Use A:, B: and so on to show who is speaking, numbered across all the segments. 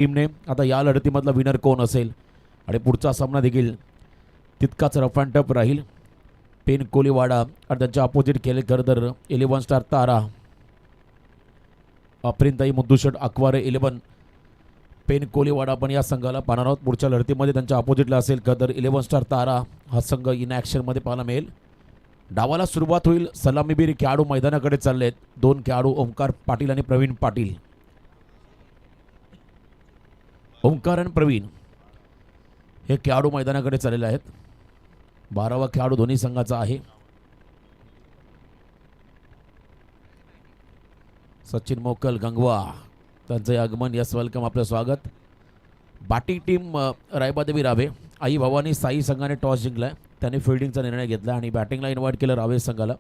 A: टीमने. आता या लढतीमधला विनर कोण असेल आणि पुढचा सामना देखील तितकाच रफ अँड टफ राहील. पेन कोलीवाडा आणि त्यांच्या अपोजिट केले खरं तर 11 स्टार तारा अप्रिंताई मुद्दुशेठ अकवारे 11 पेन कोलीवाडा पण या संघाला पाहणार आहोत. पुढच्या लढतीमध्ये त्यांच्या अपोजिटला असेल खरं तर 11 स्टार तारा हा संघ इन ॲक्शनमध्ये पाहायला मिळेल. डावाला सुरुवात होईल. सलामीबीर खेळाडू मैदानाकडे चाललेत. 2 खेळाडू ओमकार पाटील आणि प्रवीण पाटील. ओमकार आणि प्रवीण हे खेळाडू मैदानाकडे चाललेले आहेत. 12वा खेळाडू दोन्ही संघाचा आहे. सचिन मोकल गंगवा त्यांचे आगमन. यस वेलकम, आपलं स्वागत. बॅटिंग टीम रायबादेवी रावे आई भवानी साई संघाने टॉस जिंकलाय. त्याने फिल्डिंगचा निर्णय घेतला आणि बॅटिंगला इन्व्हाइट केलं रावे संघाला.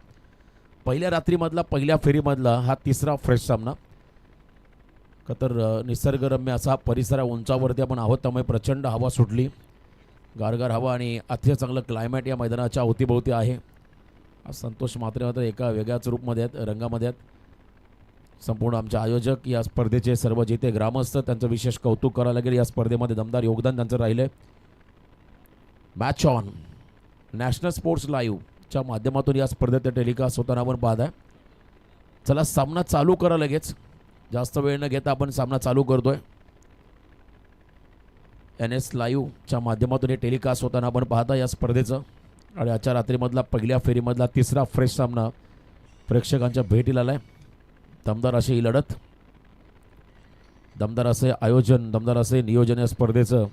A: पहिल्या रात्रीमधला पहिल्या फेरीमधला हा तिसरा फ्रेश सामना. तर निसर्गरम्य असा परिसर उंचावरती आपण आहोत, त्यामुळे प्रचंड हवा सुटली. गारगार हवा आणि अतिशय चांगलं क्लायमेट या मैदानाच्या अवतीभोवती आहे. संतोष म्हात्रे मात्र एका वेगळ्याच रूपमध्ये आहेत, रंगामध्ये आहेत. संपूर्ण आमचे आयोजक या स्पर्धेचे सर्व जिथे ग्रामस्थ त्यांचं विशेष कौतुक करायला लागेल. या स्पर्धेमध्ये दमदार योगदान त्यांचं राहिलं आहे. मॅच ऑन नॅशनल स्पोर्ट्स लाईव्हच्या माध्यमातून या स्पर्धेत टेलिकास्ट होताना आपण पाहत आहे. चला सामना चालू करा लगेच, जास्त वेळ न घेता आपण सामना चालू करतोय. NS लाईव्हच्या माध्यमातून हे टेलिकास्ट होताना आपण पाहता या स्पर्धेचं. आणि आजच्या रात्रीमधला पहिल्या फेरीमधला तिसरा फ्रेश सामना प्रेक्षकांच्या भेटीला आलाय. दमदार अशी ही लढत, दमदार असे आयोजन, दमदार असे नियोजन या स्पर्धेचं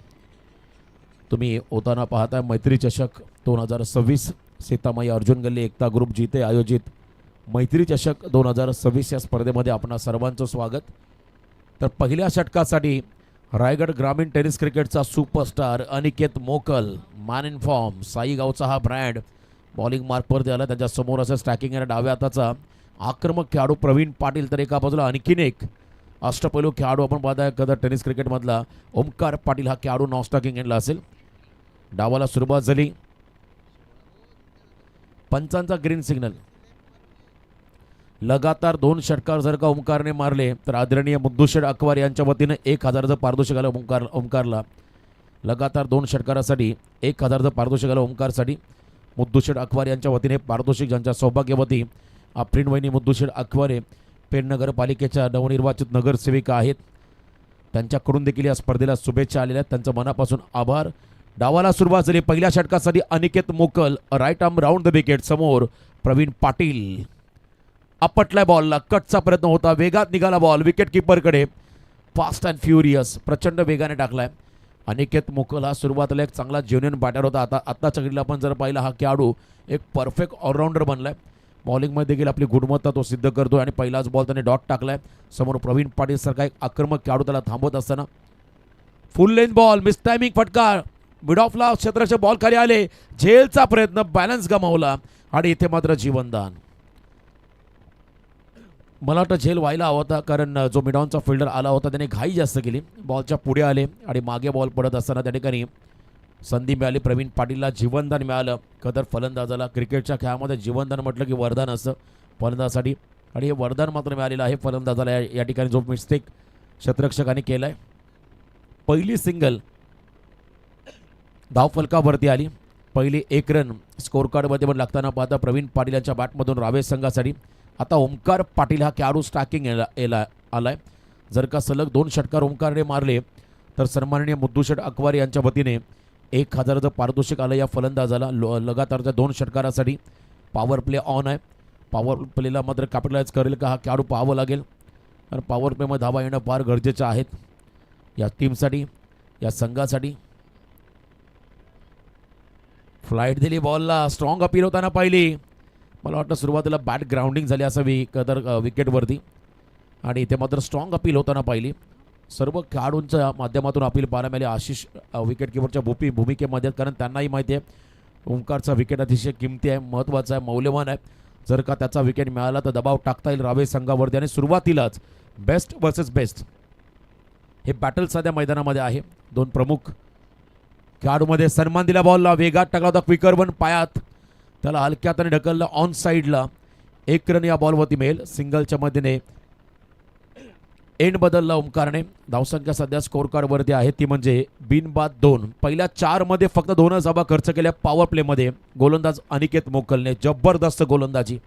A: तुम्ही होताना पाहताय. मैत्री चषक 2026 सीतामाई अर्जुन गल्ली एकता ग्रुप जिथे आयोजित मैत्री चषक 2026 या स्पर्धेमध्ये आपणा सर्वांचं स्वागत. तर पहिल्या षटकासाठी रायगड ग्रामीण टेनिस क्रिकेटचा सुपरस्टार अनिकेत मोकल, मॅन इन फॉर्म, साई गावचा हा ब्रँड बॉलिंग मार्कवरती आला. त्याच्या समोर असं स्टॅकिंग आणि डाव्या हाताचा आक्रमक खेळाडू प्रवीण पाटील. तर एका बाजूला आणखीन एक अष्टपैलू खेळाडू आपण पाहताय कदर टेनिस क्रिकेटमधला ओमकार पाटील. हा खेळाडू नॉन स्टॉकिंग एंडला असेल. डावाला सुरुवात झाली. पंचांचा ग्रीन सिग्नल. लगातार 2 षटकार जर का ओमकारने मारले तर आदरणीय मुद्दुशेठ अकवार यांच्या वतीनं 1000चं पारितोषिक आलं ओमकारला. लगातार 2 षटकारासाठी 1000चं पारितोषिक आलं ओमकारसाठी. मुद्दुशेठ अकवार यांच्या वतीने पारितोषिक, ज्यांच्या सौभाग्यवती आफरीन वहिनी मुद्दुशेठ अकवारे पेण नगरपालिकेच्या नवनिर्वाचित नगरसेविका आहेत. त्यांच्याकडून देखील या स्पर्धेला शुभेच्छा आलेल्या आहेत. त्यांचं मनापासून आभार. डावाला सुरुवात झाली. पहिल्या षटकासाठी Aniket Mokal, right arm round the wicket. समोर प्रवीण पाटील. आपटलाय बॉलला, कटचा प्रयत्न होता, वेगात निघाला बॉल विकेट किपरकडे. फास्ट अँड फ्युरियस, प्रचंड वेगाने टाकलाय. अनिकेत मोकल हा सुरुवातीला एक चांगला जेन्युइन बॅटर होता. आत्ताच्या घडीला आपण जर पाहिला हा खेळाडू एक परफेक्ट ऑलराऊंडर बनलाय. बॉलिंगमध्ये देखील आपली गुणवत्ता तो सिद्ध करतो आणि पहिलाच बॉल त्याने डॉट टाकलाय. समोर प्रवीण पाटील सारखा एक आक्रमक खेळाडू त्याला थांबवत असताना फुल लेंथ बॉल, मिस टायमिंग फटका, मिड ऑफला क्षेत्राचे बॉल खाली आले. झेलचा प्रयत्न, बॅलन्स गमावला आणि इथे मात्र जीवनदान. मला वाटतं झेल व्हायला हवा होता, कारण जो मिडॉनचा फिल्डर आला होता त्याने घाई जास्त केली. बॉलच्या पुढे आले आणि मागे बॉल पडत असताना त्या ठिकाणी संधी मिळाली. प्रवीण पाटीलला जीवनदान मिळालं. कदर फलंदाजाला क्रिकेटच्या खेळामध्ये जीवनदान म्हटलं की वरदान असतं फलंदाजासाठी, आणि हे वरदान मात्र मिळालेलं आहे फलंदाजाला. या ठिकाणी जो मिस्टेक क्षेत्ररक्षकाने केलाय. पहिली सिंगल धावफलकावरती आली. पहिली 1 रन स्कोर कार्डमध्ये पण लागताना पाहता प्रवीण पाटील यांच्या बॅटमधून रावे संघासाठी. आता ओमकार पाटील हा खेळाडू स्टॅकिंग आलाय. जर का सलग 2 षटकार ओमकारने मारले तर सन्माननीय मुद्दुशेठ अकवार यांच्या वतीने 1000चं पारितोषिक आलं या फलंदाजाला. लगातारच्या 2 षटकारासाठी पॉवर प्ले ऑन आहे. पॉवर प्लेला मात्र कॅपिटलाइज करेल का हा खेळाडू पाहावं लागेल, कारण पॉवर प्लेमध्ये धावा येणं फार गरजेचं आहेत या टीमसाठी, या संघासाठी. फ्लाईट दिली बॉलला, स्ट्रॉंग अपील होताना पाहिली. मला वाटतं सुरुवातीला बॅट ग्राउंडिंग झाली असावी कदर विकेटवरती, आणि इथे मात्र स्ट्रॉंग अपील होताना पाहिली. सर्व खेळाडूंच्या माध्यमातून अपील पाहायला मिळाले. आशिष विकेट किपरच्या भूमिकेमध्ये, कारण त्यांनाही माहिती आहे ओंकारचा विकेट अतिशय किमती आहे, महत्त्वाचा आहे, मौल्यवान आहे. जर का त्याचा विकेट मिळाला तर दबाव टाकता येईल रावे संघावरती. आणि सुरुवातीलाच बेस्ट वर्सेस बेस्ट हे बॅटल सध्या मैदानामध्ये आहे. 2 प्रमुख खेळाडूमध्ये सन्मान दिला. बॉलला वेगात टाकला होता, क्विकर वन पायात, त्याला हलक्यात ढकललं ऑन साईडला. 1 रन या बॉलवरती मिळेल. सिंगलच्या मध्येने एंड बदलला ओमकारने. धावसंख्या सध्या स्कोर कार्डवरती आहे ती म्हणजे बिनबाद 2. पहिल्या 4 मध्ये फक्त 2 धावा खर्च केल्या पॉवर प्लेमध्ये. गोलंदाज अनिकेत मोकलने जबरदस्त गोलंदाजी,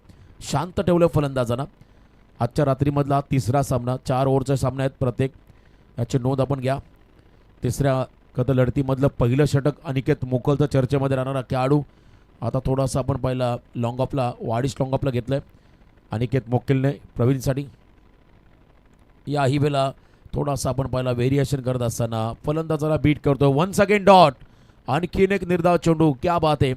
A: शांत ठेवलं फलंदाजांना. आजच्या रात्रीमधला तिसरा सामना, 4 ओव्हरचे सामने आहेत प्रत्येक, याची नोंद आपण घ्या. तिसऱ्या लढतीमधलं पहिलं षटक अनिकेत मोकलचं चर्चेमध्ये राहणारा खेळाडू. आता थोडासा आपण पहिला लॉंग ऑफला, वाढीस लॉंग ऑफला घेतलं आहे अनिकेत मोकलने प्रवीणसाठी. याही वेळेला थोडासा आपण पहिला व्हेरिएशन करत असताना फलंदाजाला बीट करतो. वन्स अगेन डॉट, आणखीन एक निर्धाव चेंडू, क्या बात आहे.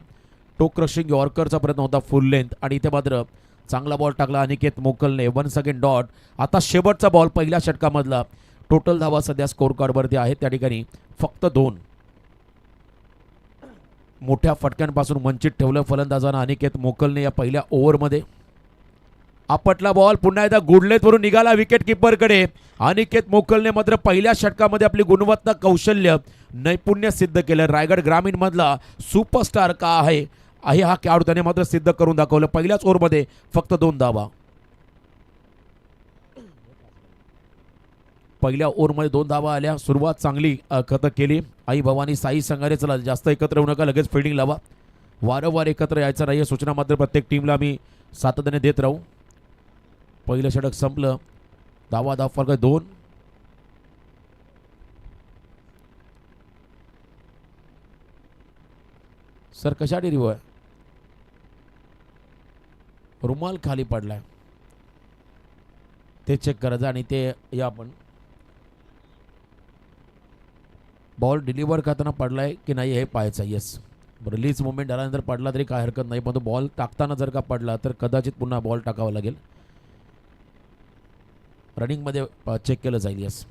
A: टो क्रशिंग यॉर्करचा प्रयत्न होता फुल लेंथ आणि इथे मात्र चांगला बॉल टाकला अनिकेत मोकलने. Once again dot. आता शेवटचा बॉल पहिल्या षटकामधला. टोटल धावा सध्या स्कोर कार्डवरती आहेत त्या ठिकाणी फक्त 2. मोठ्या फटक्यांपासून वंचित ठेवलं फलंदाजांना अनिकेत मोकलने या पहिल्या ओव्हरमध्ये. आपटला बॉल पुन्हा एकदा गुडलेतवरून निघाला विकेट किपरकडे. अनिकेत मोकलने मात्र पहिल्या षटकामध्ये आपली गुणवत्ता, कौशल्य, नैपुण्य सिद्ध केलं. रायगड ग्रामीण मधला सुपरस्टार का आहे हा खेळाडू त्याने मात्र सिद्ध करून दाखवलं. पहिल्याच ओव्हरमध्ये फक्त 2 धावा. पहिल्या ओव्हरमध्ये 2 धावा आल्या. सुरुवात चांगली खतं केली आई भवानी साई संघाने. चला जास्त एकत्र येऊ नका, लगेच फिल्डिंग लावा. वारंवार एकत्र यायचं नाही, सूचना मात्र प्रत्येक टीमला आम्ही सातत्याने देत राहू. पहिलं षटक संपलं. धावा फरक 2. सर कशासाठी रिव्ह आहे? रुमाल खाली पडलाय ते चेक करायचं आणि ते या आपण बॉल डिलिव्हर करताना पडलाय की नाही हे पाहायचं. येस, रिलीज मुवमेंट झाल्यानंतर पडला तरी काय हरकत नाही, पण तो बॉल टाकताना जर का पडला तर कदाचित पुन्हा बॉल टाकावा लागेल. रनिंगमध्ये चेक केलं जाईल. येस,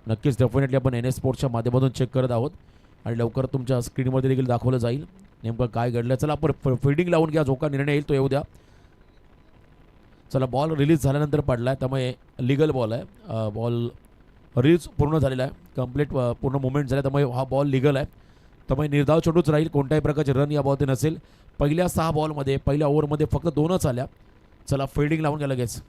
A: नक्कीच डेफिनेटली आपण NS स्पोर्ट्सच्या माध्यमातून चेक करत आहोत आणि लवकर तुमच्या स्क्रीनमध्ये देखील दाखवलं जाईल नेमकं काय घडलं. चला आपण फिल्डिंग लावून घ्या, जो का निर्णय येईल तो येऊ द्या. चला, बॉल रिलीज झाल्यानंतर पडला आहे त्यामुळे लिगल बॉल आहे. बॉल रिलीज पूर्ण झालेला आहे, कंप्लीट पूर्ण मुवमेंट झाला त्यामुळे हा बॉल लिगल आहे. त्यामुळे निर्धाव चेंडूच राहील, कोणत्याही प्रकारचे रन या बॉलते नसेल. पहिल्या 6 बॉलमध्ये पहिल्या ओव्हरमध्ये फक्त 2च आल्या. चला फिल्डिंग लावून घ्या लगेच.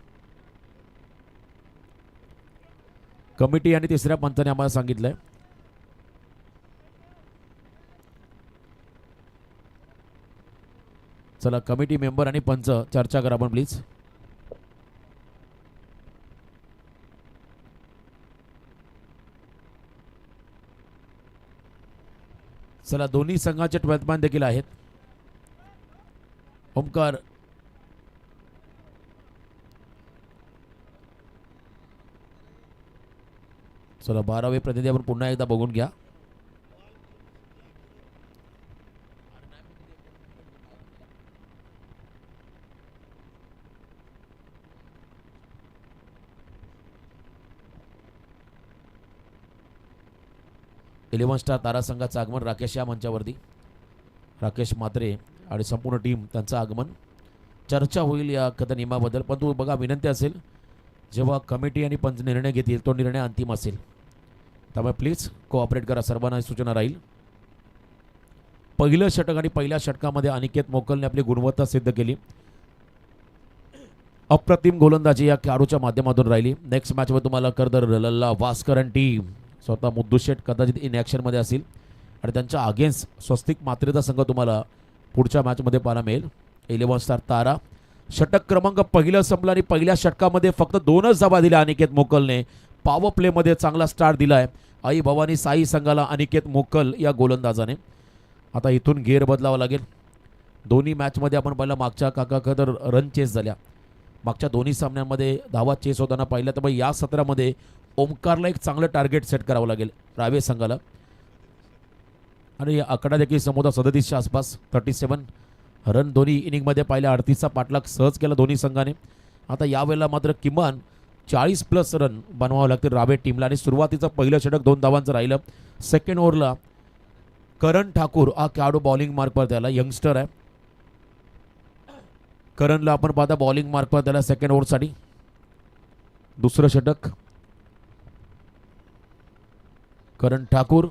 A: कमिटी आणि तिसऱ्या पंचाने आम्हाला सांगितलंय चला कमिटी मेंबर आणि पंच चर्चा करा आपण प्लीज. चला दोन्ही संघाचे 12th मॅन देखील आहेत. ओमकार चला 12वे प्रतिनिधी आपण पुन्हा एकदा बघून घ्या. इलेव्हन स्टार तारा संघाचं आगमन राकेश या मंचावरती. राकेश म्हात्रे आणि संपूर्ण टीम त्यांचं आगमन. चर्चा होईल या नियमाबद्दल, पण तू बघा विनंती असेल जेव्हा कमिटी आणि पंच निर्णय घेतील तो निर्णय अंतिम असेल, त्यामुळे प्लीज कोऑपरेट करा. सर्वांना सूचना राहील. पहिलं षटक आणि पहिल्या षटकामध्ये अनिकेत मोकलने आपली गुणवत्ता सिद्ध केली. अप्रतिम गोलंदाजी या खेळाडूच्या माध्यमातून राहिली. नेक्स्ट मॅचमध्ये तुम्हाला कर्दर लल्ला भास्करन टीम स्वतः मुद्दुशेठ कदाचित इन ॲक्शनमध्ये असतील आणि त्यांच्या अगेन्स्ट स्वस्तिक मात्रेचा संघ तुम्हाला पुढच्या मॅचमध्ये पाहायला मिळेल. 11 स्टार तारा षटक क्रमांक पहिलं संपलं आणि पहिल्या षटकामध्ये फक्त 2च धावा दिल्या अनिकेत मोकलने. पॉवर प्लेमध्ये चांगला स्टार्ट दिलाय आई भवानी साई संघाला अनिकेत मोकल या गोलंदाजाने. आता इथून गेअर बदलावा लागेल. दोन्ही मॅचमध्ये आपण पहिला मागच्या तर रन चेस झाल्या. मागच्या दोन्ही सामन्यांमध्ये धावा चेस होताना पाहिलं, त्यामुळे या सत्रामध्ये ओमकारला एक चांगलं टार्गेट सेट करावं लागेल रावे संघाला. आणि आकडा देखील समोर 37च्या आसपास 37 रन दोन्ही इनिंगमध्ये पाहिल्या. 38चा पाठलाग सहज केला दोन्ही संघाने. आता यावेळेला मात्र किमान 40+ रन बनवावं लागतील रावे टीमला. आणि सुरुवातीचं पहिलं षटक 2 धावांचं राहिलं. सेकंड ओव्हरला करण ठाकूर हा खेळाडू बॉलिंग मार्कवर त्याला यंगस्टर आहे. करणला आपण पाहता बॉलिंग मार्कवर त्याला सेकंड ओव्हरसाठी. दुसरं षटक करण ठाकूर.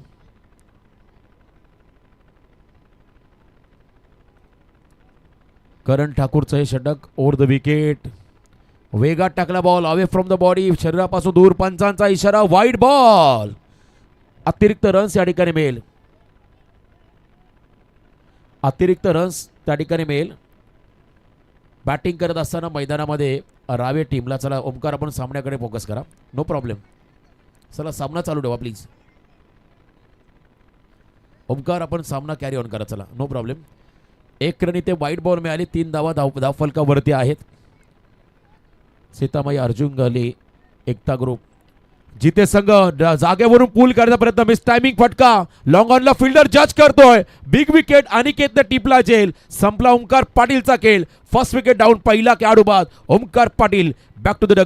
A: करण ठाकूरचं हे षटक ओव्हर द विकेट. वेगात टाकला ball away from the body, शरीरापासून दूर, पंचांचा इशारा, वाईड बॉल. अतिरिक्त रन्स या ठिकाणी मिळेल. अतिरिक्त रन्स त्या ठिकाणी मिळेल. बॅटिंग करत असताना मैदानामध्ये रावे टीमला. चला ओमकार आपण सामन्याकडे फोकस करा. No problem. चला सामना चालू ठेवा प्लीज. ओमकार आपण सामना कॅरी ऑन करा. चला नो प्रॉब्लेम. एक रन इथे वाईट बॉल मिळाली. 3 धावा धावफलकावरती आहेत. सीतामाई अर्जुन गली एकता ग्रुप. जिथे संघ जागेवरून पूल करण्याचा प्रयत्न. मिस टायमिंग फटका. लॉंग ऑनला फिल्डर जज करतोय. Big wicket. अनिकेतने टिपला जेल. संपला ओमकार पाटीलचा खेळ. First wicket down. पहिला खेळाडू बाद Omkar Patil. Back to the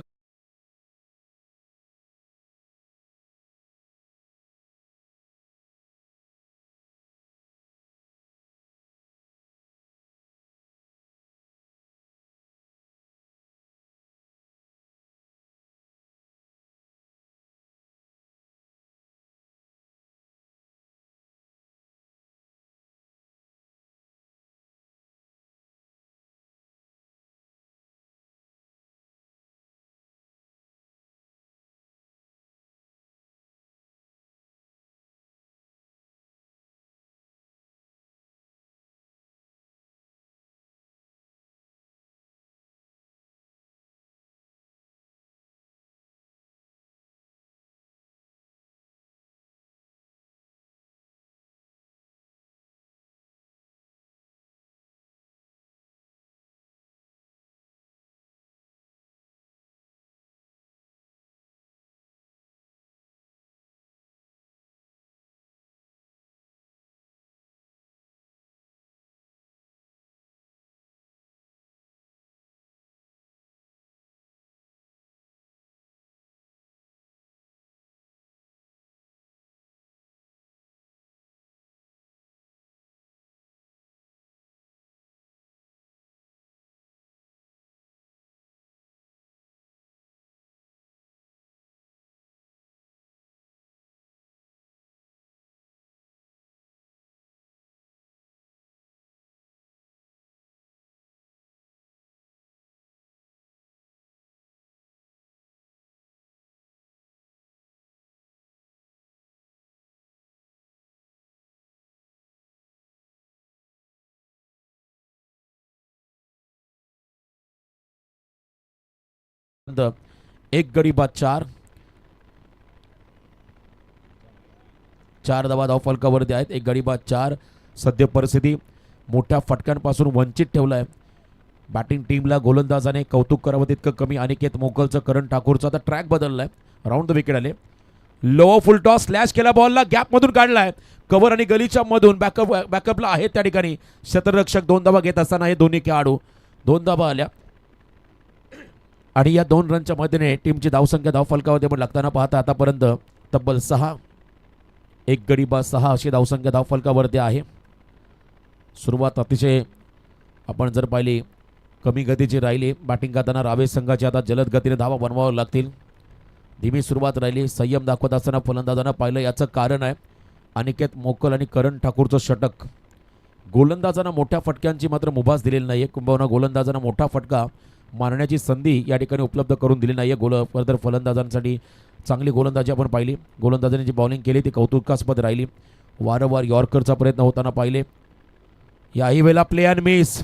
A: एक गडी बाद 4 धावा धावफलकावरती आहेत. एक गडी बाद 4. सद्य परिस्थिती मोठ्या फटक्यांपासून वंचित ठेवलाय बॅटिंग टीमला. गोलंदाजाने कौतुक करावं तितकं कमी. अनिकेत मोकलचं, करण ठाकूरचा आता ट्रॅक बदललाय. राऊंड द विकेट आले. लो फुल टॉस स्लॅश केला. बॉलला गॅप मधून काढलाय. कव्हर आणि गलीच्या मधून बॅकअपला आहे त्या ठिकाणी क्षेत्ररक्षक. 2 धावा घेत असताना हे दोन्ही खेळाडू. 2 धावा आल्या आणि या 2 रनच्या मदतीने टीमची धावसंख्या धावफलकावरती पण लागताना पाहता आतापर्यंत तब्बल 6. एक गडी बाद 6 अशी धावसंख्या धावफलकावरती आहे. सुरुवात अतिशय आपण जर पाहिली कमी गतीची राहिली. बॅटिंग करताना रावे संघाची आता जलद गतीने धावा बनवाव्या लागतील. धीमी सुरुवात राहिली. संयम दाखवत असताना फलंदाजांना पाहिलं. याचं कारण आहे अनिकेत मोकल आणि करण ठाकूरचं षटक. गोलंदाजांना मोठ्या फटक्यांची मात्र मुभास दिलेली नाही. किंबहुना गोलंदाजांना मोठा फटका मारण्याची संधी या ठिकाणी उपलब्ध करून दिली नाही आहे. फर्दर फलंदाजांसाठी चांगली गोलंदाजी आपण पाहिली. गोलंदाजांनी जी बॉलिंग केली ती कौतुकास्पद राहिली. वारंवार यॉर्करचा प्रयत्न होताना पाहिले. याही वेळेला प्ले अँड मिस.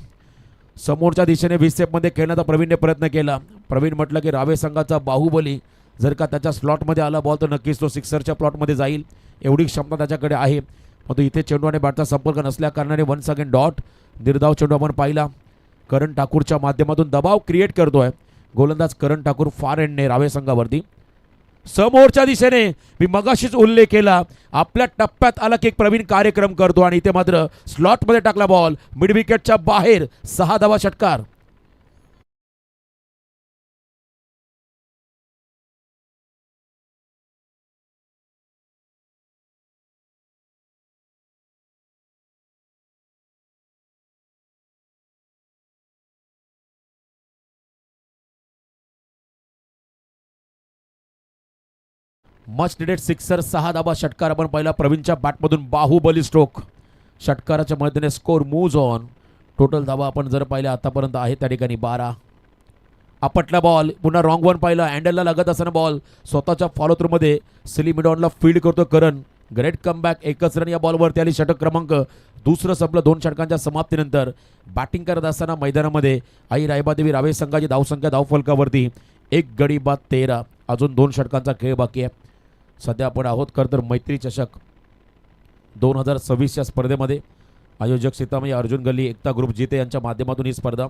A: समोरच्या दिशेने 20 स्टेपमध्ये खेळण्याचा प्रवीणने प्रयत्न केला. प्रवीण म्हटलं की रावे संघाचा बाहुबली जर का त्याच्या स्लॉटमध्ये आला बॉल तर नक्कीच तो सिक्सरच्या प्लॉटमध्ये जाईल. एवढी क्षमता त्याच्याकडे आहे. परंतु इथे चेंडू आणि बॅटचा संपर्क नसल्या कारणाने वन्स अगेन डॉट. निर्धाव चेंडू आपण पाहिला. करण ठाकूरच्या माध्यमातून दबाव क्रिएट करतोय गोलंदाज करण ठाकूर फार एंडने रावे संघावरती. समोरच्या दिशेने मी मगाशीच उल्लेख केला आपल्या टप्प्यात आला की एक प्रवीण कार्यक्रम करतो आणि इथे मात्र स्लॉटमध्ये टाकला बॉल. मिड विकेटच्या बाहेर. 6 धावा षटकार. Much needed sixer. 6 धावा षटकार आपण पहिला प्रवीणच्या बॅटमधून बाहुबली स्ट्रोक. षटकाराच्या मदतीने स्कोर मूव्ज ऑन. टोटल धावा आपण जर पाहिल्या आतापर्यंत आहे त्या ठिकाणी 12. आपटला बॉल, पुन्हा रॉंग वन पाहिलं, हँडलला लागत असताना बॉल स्वतःच्या फॉलो थ्रूमध्ये सिली मिडॉनला फील्ड करतो करण. ग्रेट कमबॅक, एकच रन या बॉलवरती आली. षटक क्रमांक दुसरं संपलं 2 षटकांच्या समाप्तीनंतर. बॅटिंग करत असताना मैदानामध्ये आई रायबादेवी रावे संघाची धावसंख्या धावफलकावरती 1 गडी बाद 13. अजून 2 षटकांचा खेळ बाकी आहे. सध्या आपण आहोत खरं तर मैत्री चषक 2026 या स्पर्धेमध्ये. आयोजक सीतामयी अर्जुन गल्ली एकता ग्रुप जिते यांच्या माध्यमातून ही स्पर्धा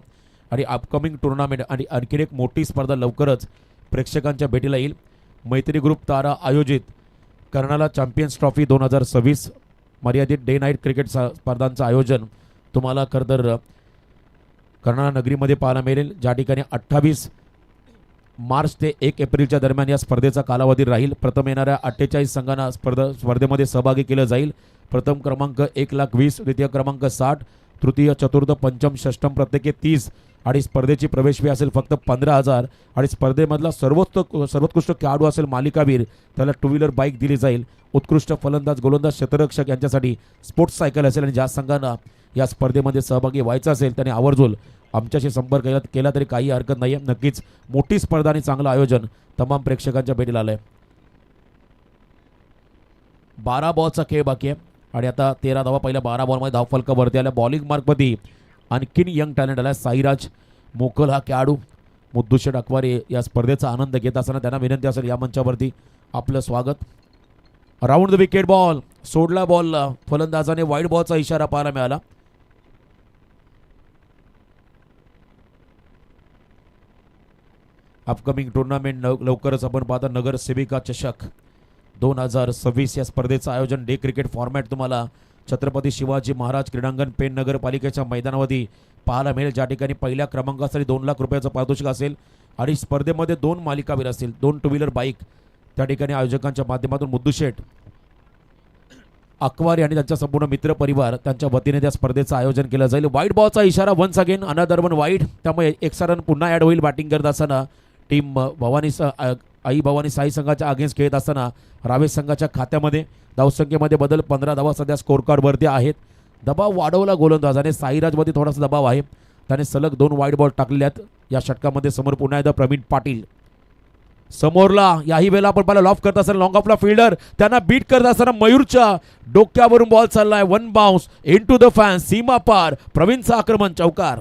A: आणि अपकमिंग टुर्नामेंट आणि आणखीन एक मोठी स्पर्धा लवकरच प्रेक्षकांच्या भेटीला येईल. मैत्री ग्रुप तारा आयोजित कर्नाला चॅम्पियन्स ट्रॉफी 2026 मर्यादित डे नाईट क्रिकेट स्पर्धांचं आयोजन तुम्हाला खरं तर कर्नाला नगरीमध्ये पाहायला मिळेल, ज्या ठिकाणी 28 मार्च ते 1 एप्रिलच्या दरम्यान या स्पर्धेचा कालावधी राहील. प्रथम येणाऱ्या 48 संघांना स्पर्धेमध्ये सहभागी केलं जाईल. प्रथम क्रमांक 1,20,000, द्वितीय क्रमांक 60, तृतीय, चतुर्थ, पंचम, षष्टम प्रत्येकी 30 आणि स्पर्धेची प्रवेश फी असेल फक्त 15,000 आणि स्पर्धेमधला सर्वोत्कृष्ट खेळाडू असेल मालिकावीर, त्याला 2 व्हीलर बाईक दिली जाईल. उत्कृष्ट फलंदाज, गोलंदाज, क्षेत्ररक्षक यांच्यासाठी स्पोर्ट्स सायकल असेल. आणि ज्या संघांना या स्पर्धेमध्ये सहभागी व्हायचं असेल त्याने आवर्जून आमच्याशी संपर्क केला तरी काही हरकत नाही आहे. नक्कीच मोठी स्पर्धा आणि चांगलं आयोजन तमाम प्रेक्षकांच्या भेटीला आलं आहे. 12 बॉलचा खेळ बाकी आहे आणि आता 13 धावा पहिल्या 12 बॉलमध्ये धावफलकावरती आल्या. बॉलिंग मार्कमध्ये आणखीन यंग टॅलेंट आला. साईराज मोकल हा खेळाडू मुद्दुशेठ अकवारी या स्पर्धेचा आनंद घेत असताना त्यांना विनंती असेल या मंचावरती आपलं स्वागत. राऊंड द विकेट बॉल सोडला. बॉलला फलंदाजाने वाईड बॉलचा इशारा पाहायला मिळाला. अपकमिंग टुर्नामेंट लवकरच आपण पाहता नगर सेविका चषक 2026 या स्पर्धेचं आयोजन डे क्रिकेट फॉर्मॅट तुम्हाला छत्रपती शिवाजी महाराज क्रीडांगण पेण नगरपालिकेच्या मैदानावरती पाहायला मिळेल, ज्या ठिकाणी पहिल्या क्रमांकासाठी 2 लाख रुपयाचं पारितोषिक असेल आणि स्पर्धेमध्ये 2 मालिकावीर असतील, 2 टू व्हीलर बाईक. त्या ठिकाणी आयोजकांच्या माध्यमातून मुद्दुशेठ अकवारी आणि त्यांचा संपूर्ण मित्र परिवार त्यांच्या वतीने त्या स्पर्धेचं आयोजन केलं जाईल. वाईड बॉलचा इशारा once again, another one wide. त्यामुळे एक्स्ट्रा रन पुन्हा ॲड होईल. बॅटिंग करत असताना टीम आई भवानी साई संघाच्या अगेन्स्ट खेळत असताना रावे संघाच्या खात्यामध्ये धावसंख्येमध्ये बदल. 15 धावा सध्या स्कोर कार्डवरती आहेत. दबाव वाढवला गोलंदाजाने. साईराजमध्ये थोडासा दबाव आहे. त्याने सलग 2 वाईड बॉल टाकलेले आहेत या षटकामध्ये. समोर पुन्हा एकदा प्रवीण पाटील समोरला. याही वेळेला आपण पाहिलं लॉफ करत असताना लॉंग ऑफला फिल्डर त्यांना बीट करत असताना मयूरच्या डोक्यावरून बॉल चाललाय. 1 बाउन्स इनटू द फॅन्स, सीमा पार. प्रवीणचं आक्रमण, चौकार.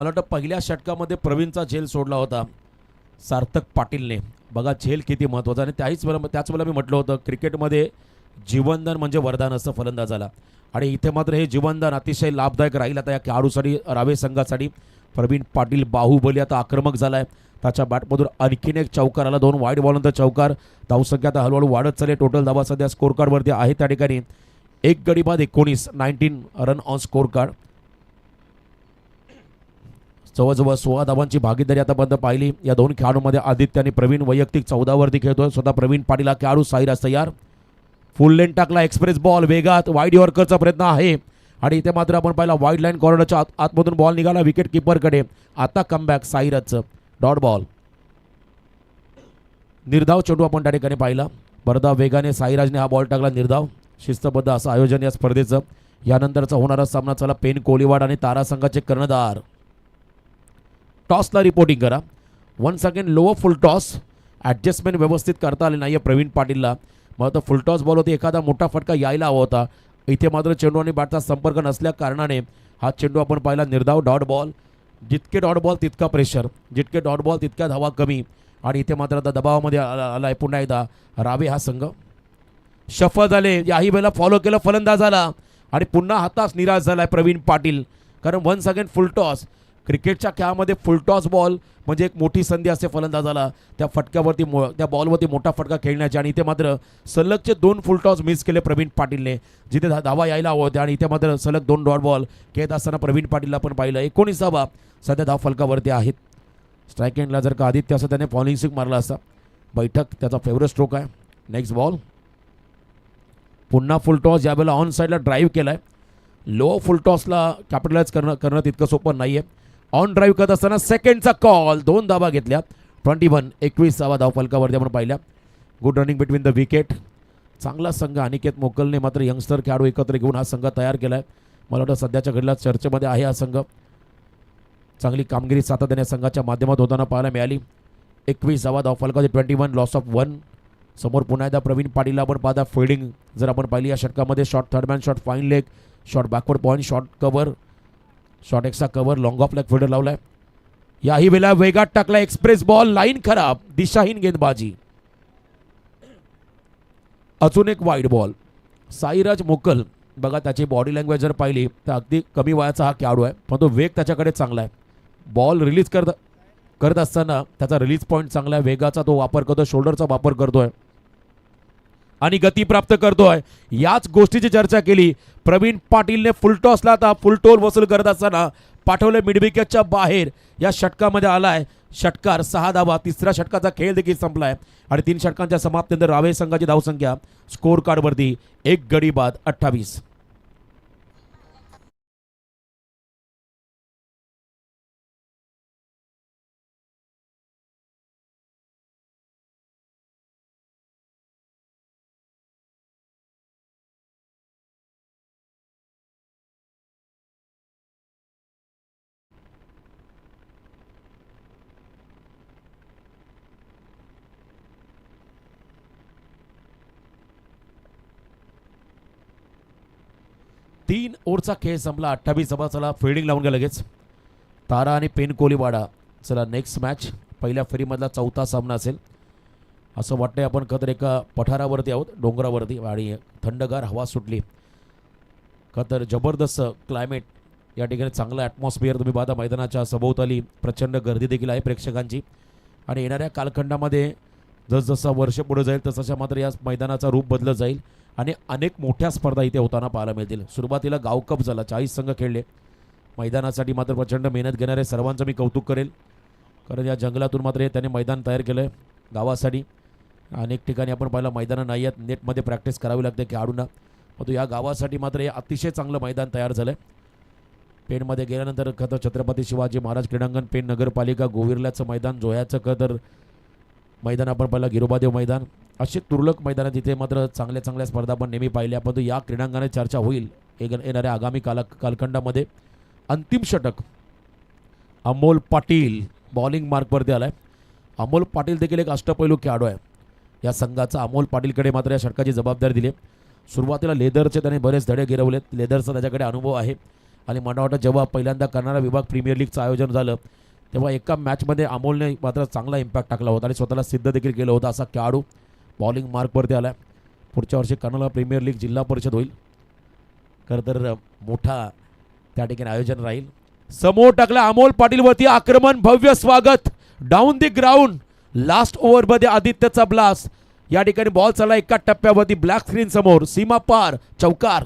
A: मला वाटतं पहिल्या षटकामध्ये प्रवीणचा झेल सोडला होता सार्थक पाटीलने. बघा झेल किती महत्त्वाचा. आणि त्याच वेळेला मी म्हटलं होतं क्रिकेटमध्ये जीवनदान म्हणजे वरदान असतं फलंदाजाला, आणि इथे मात्र हे जीवनदान अतिशय लाभदायक राहील आता या खेळाडूसाठी, रावे संघासाठी. प्रवीण पाटील बाहुबली आता आक्रमक झाला आहे. त्याच्या बॅटमधून आणखीन एक चौकार आला. 2 वाईड बॉलनंतर चौकार. धावसंख्या आता हळूहळू वाढत चालली. टोटल धावा सध्या स्कोर कार्डवरती आहे त्या ठिकाणी 1 गडी बाद 19 रन ऑन स्कोर कार्ड. जवळजवळ 16 धावांची भागीदारी आतापर्यंत पाहिली या 2 खेळाडूंमध्ये. आदित्य आणि प्रवीण वैयक्तिक 14 वरती खेळतोय. स्वतः प्रवीण पाटील हा खेळाडू. साईराज तयार. फुल लेन टाकला. एक्सप्रेस बॉल वेगात. वाईड यॉर्करचा प्रयत्न आहे आणि इथे मात्र आपण पाहिला वाईड लाईन कॉर्नरच्या आतमधून बॉल निघाला विकेट किपरकडे. आता कमबॅक साईराजचं डॉट बॉल. निर्धाव चेंडू आपण त्या ठिकाणी पाहिला. बरदा वेगाने साईराजने हा बॉल टाकला. निर्धाव शिस्तबद्ध असं आयोजन या स्पर्धेचं. यानंतरचा होणारा सामना चला पेन कोलीवाड आणि तारा संघाचे कर्णधार. टॉसला रिपोर्टिंग करा. Once again lower full toss. Adjustment व्यवस्थित करता आले नाही आहे प्रवीण पाटीलला. मग आता फुल टॉस बॉल होती. एखादा मोठा फटका यायला हवा होता. इथे मात्र चेंडू आणि बॅटचा संपर्क नसल्या कारणाने हा चेंडू आपण पाहिला. निर्धाव डॉट बॉल. जितके डॉट बॉल तितका प्रेशर, जितके डॉट बॉल तितक्या धावा कमी. आणि इथे मात्र आता दबावामध्ये आला आहे पुन्हा एकदा रावे हा संघ. शफल झाले. याही वेळेला फॉलो केलं फलंदाजाला आणि पुन्हा हातास निराश झाला आहे प्रवीण पाटील. कारण वन्स अगेन फुल टॉस. क्रिकेटच्या खेळामध्ये फुल टॉस बॉल म्हणजे एक मोठी संधी असते फलंदाजाला त्या फटक्यावरती त्या बॉलवरती मोठा फटका खेळण्याची. आणि इथे मात्र सलगचे 2 फुल टॉस मिस केले प्रवीण पाटीलने, जिथे धावा यायला हवं होत्या. आणि इथे मात्र सलग 2 डॉट बॉल खेळत असताना प्रवीण पाटीलला पण पाहिलं. 19 धावा सध्या धाव फलकावरती आहेत. स्ट्राईक एंडला जर का आदित्य असं त्याने फॉलिंग सिक्स मारला असता. बैठक त्याचा फेवरेट स्ट्रोक आहे. Next ball. पुन्हा फुल टॉस. यावेळेला ऑन साईडला ड्राईव्ह केला आहे. लो फुल टॉसला कॅपिटलाइज करणं तितकं सोपं नाही आहे. ऑन ड्राईव्ह करत असताना सेकंडचा कॉल, 2 धावा घेतल्या. 21 धाव फलकावरती आपण पाहिल्या. Good running between the wicket. चांगला संघ अनिकेत मोकलने मात्र यंगस्टर खेळाडू एकत्र घेऊन हा संघ तयार केलाय. मला वाटतं सध्याच्या घडीला चर्चेमध्ये आहे हा संघ. चांगली कामगिरी सातत्याने संघाच्या माध्यमात होताना पाहायला मिळाली. 21 धाव फलकावरती 21 लॉस ऑफ 1. समोर पुन्हा एकदा प्रवीण पाटीलला आपण पाहता फिल्डिंग जर आपण पाहिली या षटकामध्ये. Shot third man, shot fine leg, shot backward point, shot cover, shot extra cover, long off leg fielder लावलाय. याही वेळेला वेगात टाकला एक्सप्रेस बॉल, लाईन खराब, दिशाहीन गेंदबाजी. अजून एक वाईड बॉल. साईराज मोकल बघा त्याची बॉडी लँग्वेज जर पाहिली तर अगदी कमी वयाचा हा खेळाडू आहे, पण तो वेग त्याच्याकडे चांगला आहे. बॉल रिलीज करत असताना त्याचा रिलीज पॉईंट चांगला आहे. वेगाचा तो वापर करतोय, शोल्डरचा वापर करतोय आणि गती प्राप्त करतोय. याच गोष्टीची चर्चा केली. प्रवीण पाटीलने फुलटॉसला आता फुलटोल वसूल करत असताना पाठवले मिडविकेटच्या बाहेर. या षटकामध्ये आलाय षटकार 6 धावा. तिसऱ्या षटकाचा खेळ देखील संपलाय आणि 3 षटकांच्या समाप्तीनंतर रावे संघाची धावसंख्या स्कोर कार्डवरती 1 गडी बाद 28. तीन ओव्हरचा खेळ संपला. 28 धावा. चला फिल्डिंग लावून घ्या लगेच. तारा आणि पेन कोलीवाडा. चला नेक्स्ट मॅच पहिल्या फेरीमधला चौथा सामना असेल असं वाटतंय. आपण खतर एका पठारावरती आहोत, डोंगरावरती, आणि थंडगार हवा सुटली. खतर जबरदस्त क्लायमेट या ठिकाणी, चांगलं ॲटमॉस्फिअर तुम्ही पाहता. मैदानाच्या सभोवताली प्रचंड गर्दी देखील आहे प्रेक्षकांची. आणि येणाऱ्या कालखंडामध्ये जसजसं वर्ष पुढे जाईल तसं मात्र या मैदानाचा रूप बदलत जाईल आणि अनेक मोठ्या स्पर्धा इथे होताना पाहायला मिळतील. सुरुवातीला गाव कप झाला, 40 संघ खेळले. मैदानासाठी मात्र प्रचंड मेहनत घेणारे सर्वांचं मी कौतुक करेल, कारण या जंगलातून मात्र हे त्यांनी मैदान तयार केलं आहे गावासाठी. अनेक ठिकाणी आपण पाहिलं मैदानं नाही आहेत, नेटमध्ये प्रॅक्टिस करावी लागते खेळाडूंना, परंतु या गावासाठी मात्र हे अतिशय चांगलं मैदान तयार झालं आहे. पेणमध्ये गेल्यानंतर खतं छत्रपती शिवाजी महाराज क्रीडांगण, पेण नगरपालिका, गोविर्ल्याचं मैदान, जोह्याचं खतर मैदान आपण पाहिलं, गिरोबादेव मैदान, असे तुरळक मैदानात तिथे मात्र चांगल्या चांगल्या स्पर्धा आपण नेहमी पाहिल्या. परंतु या क्रीडांगणात चर्चा होईल येणाऱ्या आगामी कालखंडामध्ये. अंतिम षटक अमोल पाटील बॉलिंग मार्कवरती आलाय. अमोल पाटील देखील एक अष्टपैलू खेळाडू आहे या संघाचा. अमोल पाटीलकडे मात्र या षटकाची जबाबदारी दिली. सुरुवातीला लेदरचे त्याने बरेच धडे गिरवलेत. लेदरचा त्याच्याकडे अनुभव आहे आणि मला वाटतं जेव्हा पहिल्यांदा कर्नाटक विभाग प्रीमियर लीगचं आयोजन झालं तेव्हा एका मॅचमध्ये अमोलने मात्र चांगला इम्पॅक्ट टाकला होता आणि स्वतःला सिद्ध देखील केलं होतं. असा खेळाडू बॉलिंग मार्कवरती आला. पुढच्या वर्षी कर्नाटक प्रीमियर लीग जिल्हा परिषद होईल, खरं तर मोठा त्या ठिकाणी आयोजन राहील. समोर टाकला अमोल पाटीलवरती आक्रमण, भव्य स्वागत डाऊन दी ग्राउंड. लास्ट ओव्हरमध्ये आदित्यचा ब्लास्ट. या ठिकाणी बॉल चालला एका टप्प्यावरती ब्लॅक स्क्रीन समोर, सीमा पार, चौकार.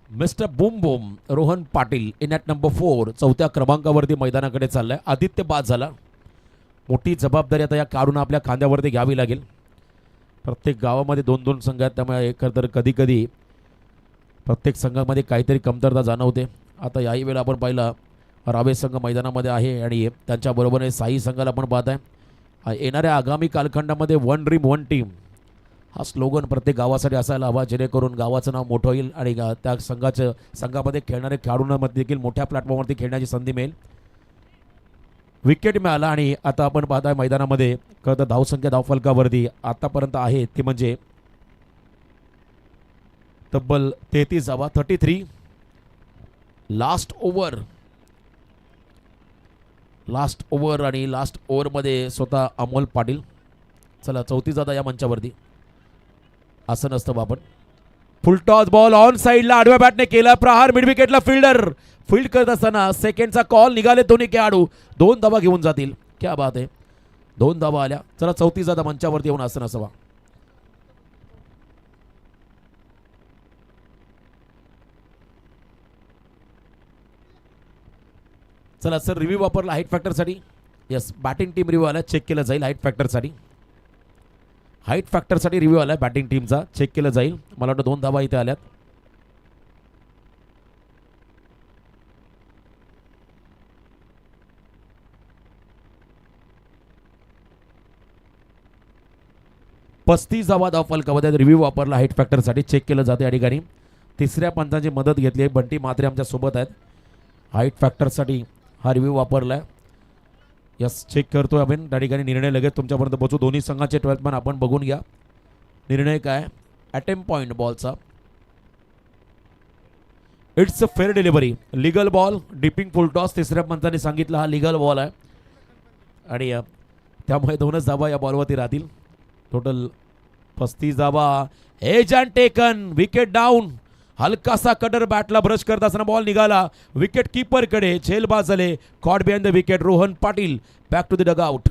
A: Mister boom boom Rohan Patil in at number 4 चौथ्या क्रमांकावरती मैदानाकडे चाललाय. आदित्य बाद झाला. मोठी जबाबदारी आता या काढून आपल्या खांद्यावरती घ्यावी लागेल. प्रत्येक गावामध्ये 2-2 संघ आहेत, त्यामुळे एकतर कधी कधी प्रत्येक संघामध्ये काहीतरी कमतरता जाणवते. आता याही वेळेला आपण पाहिलं रावे संघ मैदानामध्ये आहे आणि त्यांच्याबरोबर साई संघाला आपण पाहत आहे. येणाऱ्या आगामी कालखंडामध्ये वन ड्रीम वन टीम हा स्लोगन प्रत्येक गावासाठी असायला हवा, जेणेकरून गावाचं नाव मोठं होईल आणि त्या संघामध्ये खेळणारे खेळाडूंमध्ये देखील मोठ्या प्लॅटफॉर्मवरती खेळण्याची संधी मिळेल. विकेट मिळाला आणि आता आपण पाहताय मैदानामध्ये खरं धावसंख्या धावफलकावरती आतापर्यंत आहे ती म्हणजे तब्बल 33 धावा 33. लास्ट ओव्हर आणि लास्ट ओव्हरमध्ये स्वतः अमोल पाटील. चला 34 जाता या मंचावरती. असं नसतं बाबा. फुल टॉस बॉल ऑन साईडला आडव्या बॅटने केला प्रहार. मिड विकेटला फील्ड करत असताना सेकंडचा कॉल. निघाले दोन्ही खेळाडू. 2 धावा घेऊन जातील. क्या बात आहे. 2 धावा आल्या. चला 34 जाता मंचावरती येऊन असं नसावा. चला सर रिव्ह्यू वापरला हाईट फॅक्टरसाठी. यस बॅटिंग टीम रिव्ह्यू आला, चेक केलं जाईल हाईट फॅक्टरसाठी. रिव्ह्यू आला बॅटिंग टीमचा, चेक केलं जाईल. मला वाटतं 2 धावा इथे आल्यात. पस्तीस धावा धावफलकामध्ये रिव्ह्यू वापरला हाईट फॅक्टरसाठी, चेक केलं जाते या ठिकाणी. तिसऱ्या पंचांची मदत घेतली आहे. बंटी म्हात्रे आमच्या सोबत आहेत. हाईट फॅक्टरसाठी हा रिव्ह्यू वापरलाय. यस चेक करतोय आपण त्या ठिकाणी. निर्णय लगेच तुमच्यापर्यंत पोहोचू. दोन्ही संघाचे 12th मॅन आपण बघून घ्या. निर्णय काय अटेम्प्ट पॉईंट बॉलचा. It's a fair delivery. Legal ball dipping full toss. तिसऱ्या पंचांनी सांगितलं हा लिगल बॉल आहे आणि त्यामुळे 2च धावा या बॉलवरती राहतील. टोटल 35 धावा. Edge and taken. Wicket down. हलकासा कटर बॅटला ब्रश करत असताना बॉल निघाला विकेट कीपरकडे. झेलबाज झाले. Caught behind the wicket. Rohan Patil back to the dugout.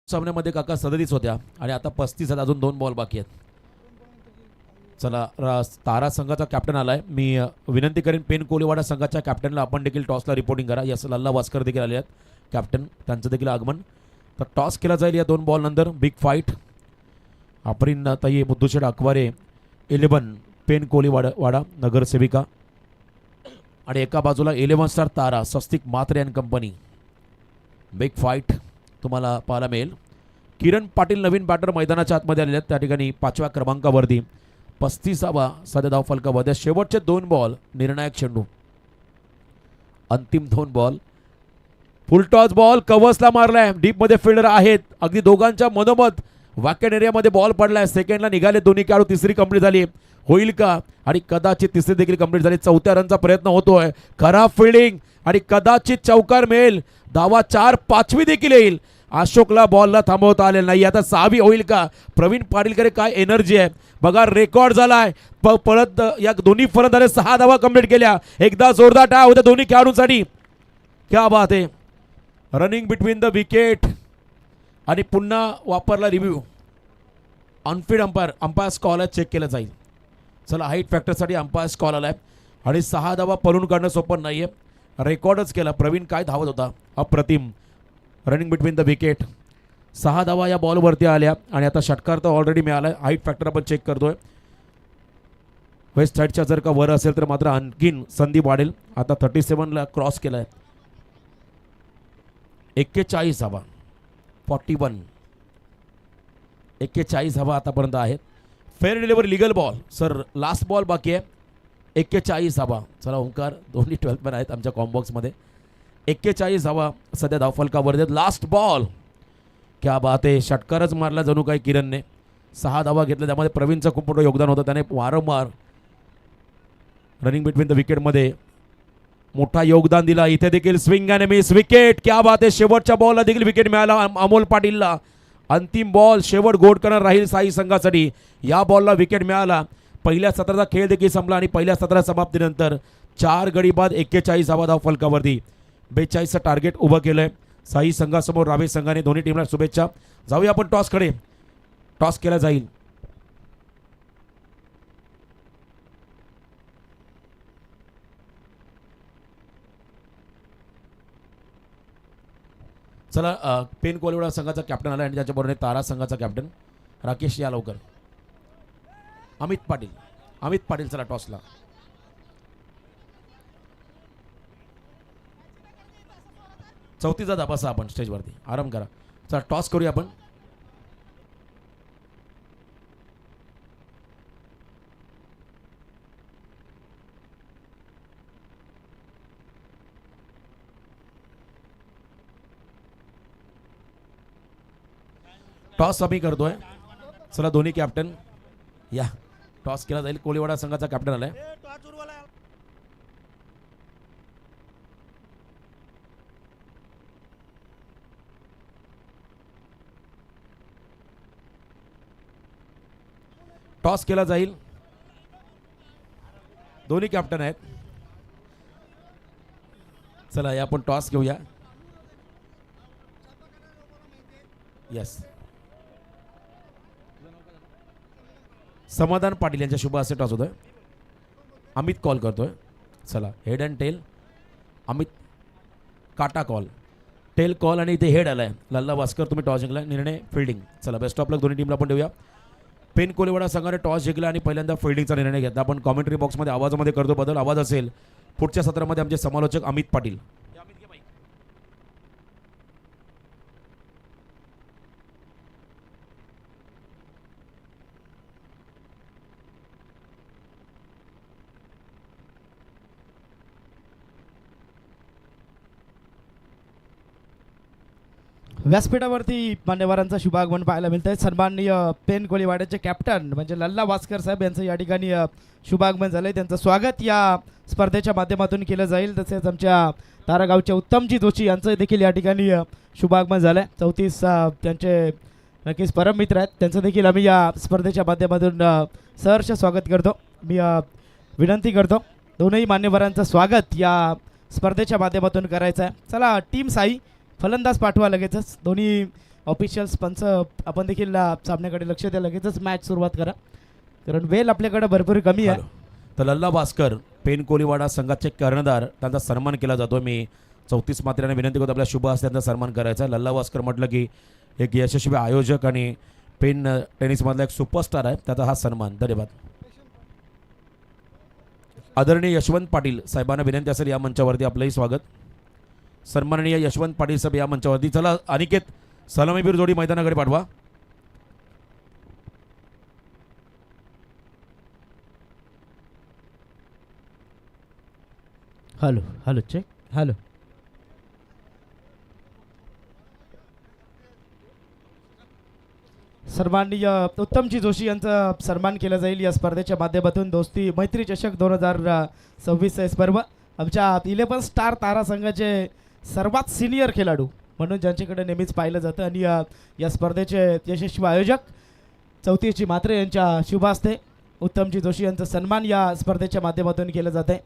A: सामन्यामध्ये काका 37 होत्या आणि आता 35 आहेत. अजून 2 बॉल बाकी आहेत. चला तारा संघाचा कॅप्टन आलाय. मी विनंती करेन पेन कोलीवाडा संघाच्या कॅप्टनला आपण देखील टॉसला रिपोर्टिंग करा. यस लल्ला वास्कर देखील आले आहेत कॅप्टन, त्यांचं देखील आगमन. तर टॉस केला जाईल या 2 बॉल नंतर. Big fight. आफरीन ताई मुद्दूशेठ अकवारे 11 पेन कोलीवाडा नगरसेविका आणि एका बाजूला 11 star Tara Swastik Mhatre and company. Big fight तुम्हाला पाहायला मिळेल. किरण पाटील नवीन बॅटर मैदानाच्या आतमध्ये आलेले आहेत. त्या ठिकाणी 5व्या क्रमांकावरती 35वा सध्या धावफलकामध्ये. शेवटचे 2 बॉल निर्णायक चेंडू. अंतिम 2 बॉल. फुल टॉस बॉल कव्हर्सला मारलाय. डीपमध्ये फिल्डर आहेत अगदी दोघांच्या मधोमध. वॅकेट एरियामध्ये बॉल पडलाय. सेकंडला निघाले दोन्ही खेळाडू. तिसरी कंप्लीट झाली. होईल का आणि कदाचित तिसरी देखील कंप्लीट झाली. 4थ्या रनचा प्रयत्न होतोय. खराब फिल्डिंग आणि कदाचित चौकार मिळेल. धावा 4 5वी देखील येईल. अशोकला बॉलला थांबवता आलेलं नाही. आता 6वी होईल का. प्रवीण पाटीलकडे काय एनर्जी आहे बघा. रेकॉर्ड झालाय. पळत या दोन्ही फलंदाजाने 6 धावा कंप्लीट केल्या. एकदा जोरदार टाळ्या होत्या दोन्ही खेळाडूंसाठी. क्या बात आहे. रनिंग बिटवीन द विकेट आणि पुन्हा वापरला रिव्ह्यू. ऑनफील्ड अंपायर्स कॉल आहे, चेक केलं जाईल. चला हाईट फॅक्टरसाठी अंपायर्स कॉल आलाय आणि 6 धावा पळून काढणं सोपं नाहीये. रेकॉर्डच केला. प्रवीण काय धावत होता अप्रतिम. Running between the wicket. 6 धावा या बॉलवरती आल्या आणि आता षटकार तर ऑलरेडी मिळाला. हाईट फॅक्टर आपण चेक करतोय. वेस्ट साईडच्या जर का वर असेल तर मात्र आणखीन संधी वाढेल. आता 37ला क्रॉस केलाय. 41 धावा 41. 41 धावा आतापर्यंत आहेत. Fair delivery legal ball. Sir last ball बाकी आहे. 41 धावा. चला ओंकार दोन्ही 12th मॅन आहेत आमच्या कॉम्बॉक्समध्ये. 41 धावा सध्या धावफलकावर आहेत. Last ball. क्या बात आहे. षटकारच मारला जणू काही किरणने. 6 धावा घेतल्या. त्यामध्ये प्रवीणचं खूप मोठं योगदान होतं. त्याने वारंवार रनिंग बिटवीन द विकेटमध्ये मोठा योगदान दिला. इथे देखील स्विंग अँड मिस विकेट. क्या बात आहे. शेवटच्या बॉलला देखील विकेट मिळाला अमोल पाटीलला. अंतिम बॉल शेवट गोड करणार राहील साई संघासाठी. या बॉलला विकेट मिळाला. पहिल्या सत्राचा खेळ देखील संपला आणि पहिल्या सत्रा समाप्तीनंतर 4 गडी बाद 41 धावा फलकावरती 42चं टार्गेट उभं केलंय साई संघासमोर. रावेर संघाने दोन्ही टीमला शुभेच्छा. जाऊया आपण टॉसकडे. टॉस केला जाईल. चला पेन कोलिवाडा संघाचा कॅप्टन आला आणि त्याच्याबरोबर तारा संघाचा कॅप्टन राकेश या लवकर. अमित पाटील चला टॉसला. चौथीचा धाबा बसा आपण स्टेजवरती आराम करा. चला टॉस करूया आपण. टॉस आम्ही करतोय. चला दोन्ही कॅप्टन या. टॉस केला जाईल. कोलिवाडा संघाचा कॅप्टन आलाय. टॉस केला जाईल. दोन्ही कॅप्टन आहेत. चला या आपण टॉस घेऊया. यस समाधान पाटील यांच्या शुभ हस्ते टॉस होतोय. अमित कॉल करतोय. चला हेड अँड टेल. अमित काटा कॉल टेल कॉल आणि इथे हेड आलाय. लल्ला वास्कर तुम्ही टॉस जिंकला. निर्णय फिल्डिंग. चला बेस्ट ऑफ लक दोन्ही टीमला आपण देऊया. पेन कोलिवाडा संघाने टॉस जिंकला आणि पहिल्यांदा फिल्डिंगचा निर्णय घेतला. आपण कॉमेंट्री बॉक्समध्ये आवाजामध्ये करतो बदल. आवाज असेल पुढच्या सत्रामध्ये आमचे समालोचक अमित पाटील.
B: व्यासपीठावरती मान्यवरांचा शुभागमन पाहायला मिळतंय. सन्माननीय पेन कोलिवाड्याचे कॅप्टन म्हणजे लल्ला वास्कर साहेब यांचं या ठिकाणी शुभागमन झालंय. त्यांचं स्वागत या स्पर्धेच्या माध्यमातून केलं जाईल. तसेच आमच्या तारागावच्या उत्तमजी जोशी यांचं देखील या ठिकाणी शुभागमन झालंय. 34 त्यांचे नक्कीच परम मित्र आहेत. त्यांचं देखील आम्ही या स्पर्धेच्या माध्यमातून सहर्ष स्वागत करतो. मी विनंती करतो दोनही मान्यवरांचं स्वागत या स्पर्धेच्या माध्यमातून करायचं आहे. चला टीम साई फलंदाज पाठवा लगेचच. दोन्ही ऑफिशियल्स पंच आपण देखील सामन्याकडे लक्ष द्या. लगेचच मॅच सुरुवात करा कारण वेळ आपल्याकडे भरपूर कमी आहे.
A: तर लल्ला भास्कर पेन कोलिवाडा संघाचे कर्णधार त्यांचा सन्मान केला जातो. मी 34 मात्र्याने विनंती करतो आपल्या शुभ हस्ते त्यांचा सन्मान करायचा. लल्ला भास्कर म्हटलं की एक यशस्वी आयोजक आणि पेन टेनिसमधला एक सुपरस्टार आहे. त्याचा हा सन्मान. धन्यवाद. आदरणीय यशवंत पाटील साहेबांना विनंती असेल या मंचावरती आपलंही स्वागत. सन्माननीय यशवंत पाटील साहेब या मंचावरती. चला अनिकेत सलामीवीर जोडी मैदानाकडे पाठवा.
B: Hello hello check. हॅलो सन्माननीय उत्तमजी जोशी यांचा सन्मान केला जाईल या स्पर्धेच्या माध्यमातून. दोस्ती मैत्री चषक 2026 स्पर्धा आमच्या 11 स्टार तारा संघाचे सर्वात सिनियर खेळाडू म्हणून ज्यांच्याकडे नेहमीच पाहिलं जातं आणि या स्पर्धेचे यशस्वी आयोजक 34 मात्रे यांच्या शुभ हस्ते उत्तमजी जोशी यांचा सन्मान या स्पर्धेच्या माध्यमातून केलं जात आहे.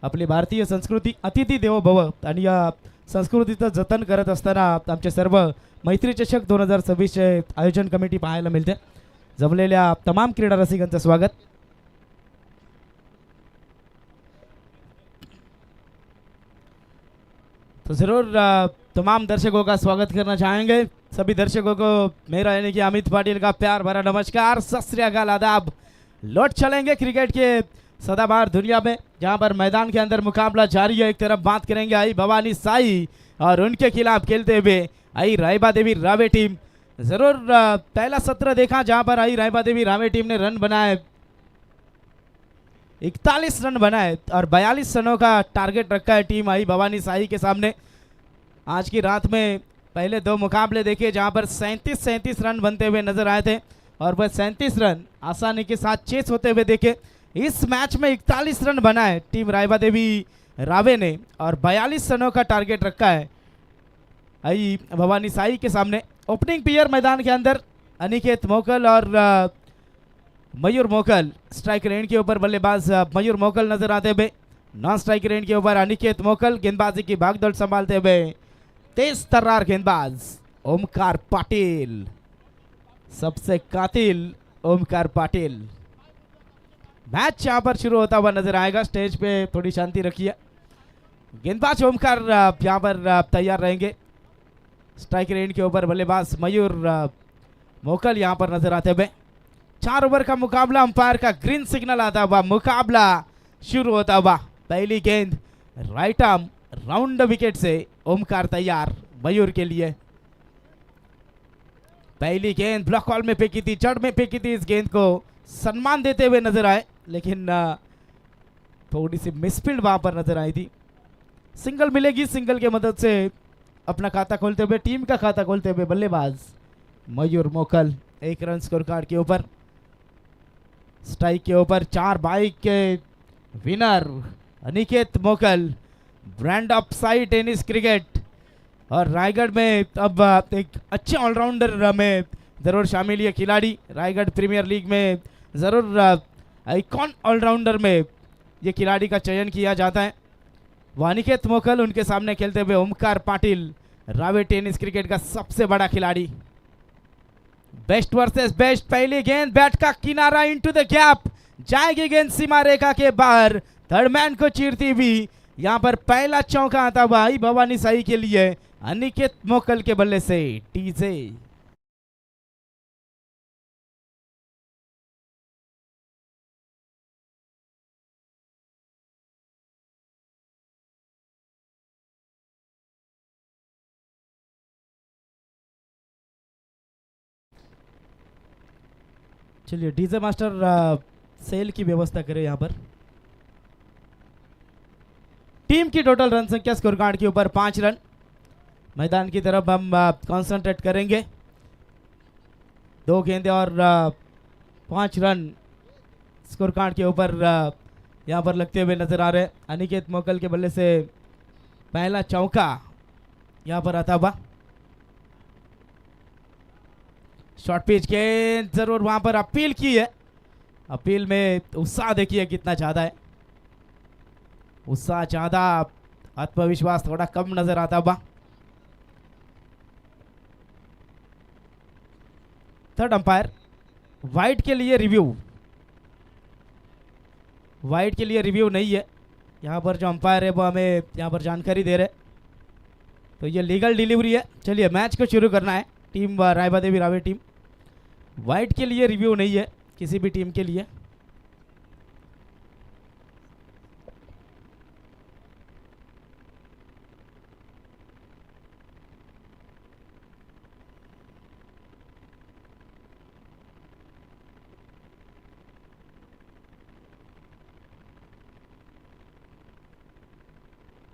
B: आपली भारतीय संस्कृती अतिथी देवो भव आणि या संस्कृतीचं जतन करत असताना आमचे सर्व मैत्री चषक 2026चे आयोजन कमिटी पाहायला मिळते. जमलेल्या तमाम क्रीडा रसिकांचं स्वागत. तो ज़रूर तमाम दर्शकों का स्वागत करना चाहेंगे. सभी दर्शकों को मेरा यानी कि अमित पाटिल का प्यार भरा नमस्कार, सत श्री अकाल, आदाब. लौट चलेंगे क्रिकेट के सदाबहार दुनिया में जहां पर मैदान के अंदर मुकाबला जारी है. एक तरफ बात करेंगे आई भवानी साई और उनके खिलाफ खेलते हुए आई रायबा देवी रावे टीम. ज़रूर पहला सत्र देखा जहां पर आई रायबा देवी रावे टीम ने रन बनाए 41 रन बनाए और 42 रनों का टारगेट रखा है टीम आई भवानी साई के सामने. आज की रात में पहले 2 मुकाबले देखे जहां पर 37 रन बनते हुए नजर आए थे और वह 37 रन आसानी के साथ चेस होते हुए देखे. इस मैच में 41 रन बनाए टीम रायबा देवी रावे ने और 42 रनों का टारगेट रखा है आई भवानी साई के सामने। ओपनिंग प्लेयर मैदान के अंदर अनिकेत मोकल और मयूर मोकल। स्ट्राइक रेंज के ऊपर बल्लेबाज मयूर मोकल नजर आते हुए, नॉन स्ट्राइक रेंज के ऊपर अनिकेत मोकल गेंदबाजी की भागदौड़ संभालते हुए तेज तर्रार गेंदबाज ओमकार पाटिल, सबसे कातिल ओमकार पाटिल। मैच यहां पर शुरू होता हुआ नजर आएगा। स्टेज पे थोड़ी शांति रखिए। गेंदबाज ओमकार यहां पर तैयार रहेंगे। स्ट्राइक रेंज के ऊपर बल्लेबाज मयूर मोकल यहां पर नजर आते हुए। 4 ओवर का मुकाबला, अंपायर का ग्रीन सिग्नल आता हुआ मुकाबला शुरू होता हुआ। पहली गेंद राइट आर्म राउंड विकेट से ओमकार तैयार मयूर के लिए। पहली गेंद ब्लॉक बॉल में फेंकी थी, जड़ में फेंकी थी। इस गेंद को सम्मान देते हुए नजर आए, लेकिन थोड़ी सी मिसफील्ड वहां पर नजर आई थी। सिंगल मिलेगी, सिंगल के मदद से अपना खाता खोलते हुए, टीम का खाता खोलते हुए बल्लेबाज मयूर मोकल। 1 रन स्कोर कार्ड के ऊपर। स्ट्राइक के ऊपर 4 बाइक के विनर अनिकेत मोकल, brand of Sai tennis cricket. और रायगढ़ में अब एक अच्छे ऑलराउंडर में ज़रूर शामिल ये खिलाड़ी। रायगढ़ प्रीमियर लीग में ज़रूर आइकॉन ऑलराउंडर में ये खिलाड़ी का चयन किया जाता है। वो अनिकेत मोकल, उनके सामने खेलते हुए ओमकार पाटिल, रावे टेनिस क्रिकेट का सबसे बड़ा खिलाड़ी। Best versus best. पहली गेंद बैट का किनारा इनटू द गैप, जाएगी गेंद सीमा रेखा के बाहर, थर्ड मैन को चीरती हुई। यहां पर पहला चौका आता हुआ आई भवानी साई के लिए अनिकेत मोकल के बल्ले से टीजे। चलिए डीजे मास्टर सेल की व्यवस्था करें यहां पर। टीम की टोटल रन संख्या स्कोर कार्ड के ऊपर 5 रन। मैदान की तरफ हम कंसंट्रेट करेंगे। 2 गेंदें और 5 रन स्कोर कार्ड के ऊपर यहां पर लगते हुए नजर आ रहे हैं। अनिकेत मोकल के बल्ले से पहला चौका यहां पर आता हुआ। शॉर्ट पिच गेंद जरूर वहां पर अपील की है। अपील में उत्साह देखिए कितना ज्यादा है, उत्साह ज्यादा, आत्मविश्वास थोड़ा कम नजर आता हुआ। थर्ड अंपायर वाइड के लिए रिव्यू, वाइड के लिए रिव्यू नहीं है यहाँ पर। जो अंपायर है वो हमें यहाँ पर जानकारी दे रहे, तो ये लीगल डिलीवरी है। चलिए मैच को शुरू करना है। टीम रायबा देवी रावे टीम, वाइड के लिए रिव्यू नहीं है किसी भी टीम के लिए।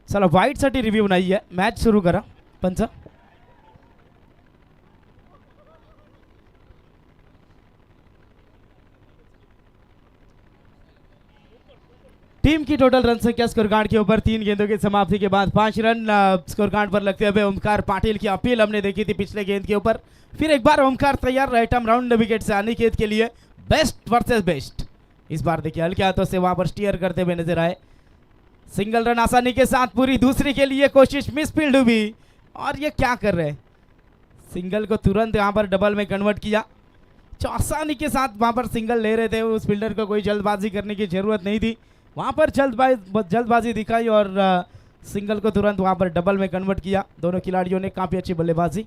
B: चला वाईट साठी रिव्ह्यू नाही आहे। मॅच सुरू करा पंच। टीम की टोटल रन संख्या स्कोर कार्ड के ऊपर 3 गेंदों की समाप्ति के बाद 5 रन स्कोर कार्ड पर लगते हुए ओमकार पाटिल की अपील हमने देखी थी पिछले गेंद के ऊपर। फिर एक बार ओमकार तैयार, राइट आर्म राउंड विकेट से अनिकेत के लिए बेस्ट वर्सेस बेस्ट। इस बार देखिए हल्के हाथों से वहां पर स्टीयर करते हुए नजर आए। सिंगल रन आसानी के साथ पूरी, दूसरी के लिए कोशिश मिसफील्ड हुई। और ये क्या कर रहे हैं, सिंगल को तुरंत यहाँ पर डबल में कन्वर्ट किया। आसानी के साथ वहां पर सिंगल ले रहे थे। उस फील्डर को कोई जल्दबाजी करने की जरूरत नहीं थी, वहां पर जल्दबाजी दिखाई और सिंगल को तुरंत वहां पर डबल में कन्वर्ट किया। दोनों खिलाड़ियों ने काफी अच्छी बल्लेबाजी।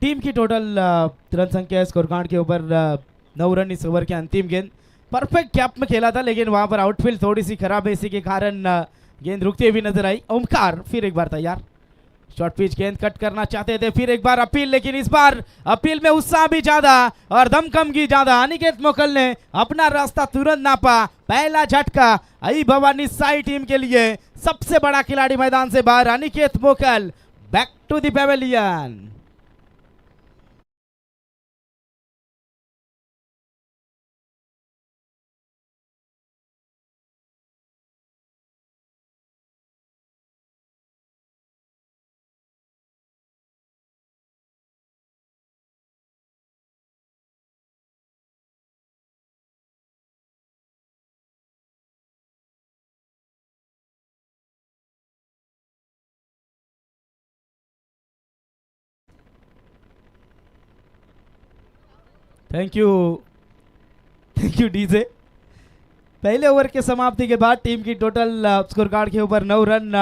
B: टीम की टोटल रन संख्या स्कोर कार्ड के ऊपर 9 रन इस ओवर के अंतिम गेंद। परफेक्ट गैप में खेला था लेकिन वहां पर आउटफील्ड थोड़ी सी खराब है, इसी के कारण गेंद रुकती हुई नजर आई। ओमकार फिर एक बार तैयार, शॉर्ट पिच गेंद कट करना चाहते थे, फिर एक बार अपील, लेकिन इस बार अपील में उत्साह भी ज्यादा और दमखम की ज्यादा। अनिकेत मोकल ने अपना रास्ता तुरंत नापा, पहला झटका आई भवानी साई टीम के लिए सबसे बड़ा खिलाड़ी मैदान से बाहर। Aniket Mokal back to the pavilion. Thank you DJ. पहले ओवर के समाप्ति के बाद टीम की टोटल स्कोर कार्ड के ऊपर 9 रन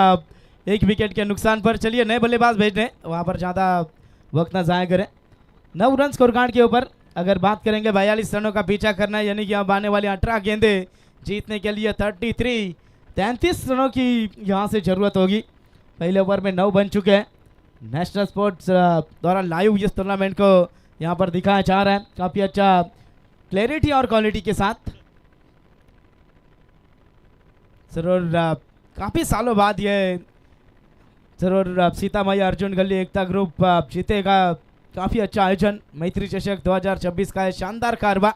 B: 1 विकेट के नुकसान पर। चलिए नए बल्लेबाज भेजने, वहां पर ज़्यादा वक्त ना ज़ाया करें। 9 रन स्कोर कार्ड के ऊपर अगर बात करेंगे 42 रनों का पीछा करना है, यानी कि अब आने वाली 18 गेंदें जीतने के लिए 33 रनों की यहाँ से ज़रूरत होगी। पहले ओवर में 9 बन चुके हैं। नेशनल स्पोर्ट्स द्वारा लाइव इस टूर्नामेंट को यहाँ पर दिखाया जा रहा है काफ़ी अच्छा क्लैरिटी और क्वालिटी के साथ। जरूर काफ़ी सालों बाद ये जरूर सीतामढ़ी अर्जुन गली एकता ग्रुप जीतेगा। काफ़ी अच्छा आयोजन, मैत्री चषक 2026 का है, शानदार कारवा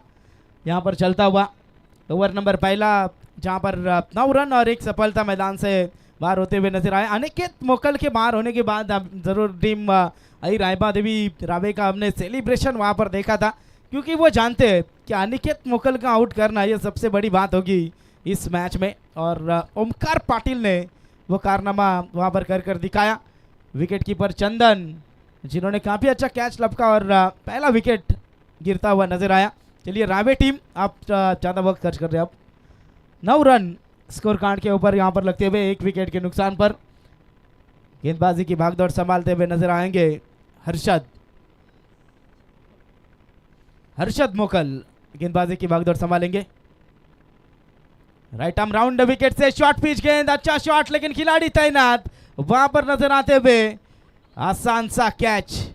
B: यहाँ पर चलता हुआ। ओवर नंबर पहला जहाँ पर 9 रन और 1 सफलता मैदान से बाहर होते हुए नजर आए। अनिकेत मोकल के बाहर होने के बाद जरूर टीम आई रायबा देवी रावे का हमने सेलिब्रेशन वहाँ पर देखा था, क्योंकि वो जानते हैं कि अनिकेत मोकल का आउट करना ये सबसे बड़ी बात होगी इस मैच में। और ओमकार पाटिल ने वो कारनामा वहाँ पर कर दिखाया। विकेट कीपर चंदन जिन्होंने काफ़ी अच्छा कैच लपका और पहला विकेट गिरता हुआ नजर आया। चलिए रावे टीम आप ज़्यादा वक्त खर्च कर रहे हैं। अब 9 रन स्कोर कार्ड के ऊपर यहाँ पर लगते हुए 1 विकेट के नुकसान पर गेंदबाजी की भागदौड़ संभालते हुए नजर आएंगे हर्षद मोकल गेंदबाजी की भागदौड़ संभालेंगे। राइट आर्म राउंड विकेट से शॉर्ट पिच गेंद, अच्छा शॉट लेकिन खिलाड़ी तैनात वहां पर नजर आते हुए। आसान सा कैच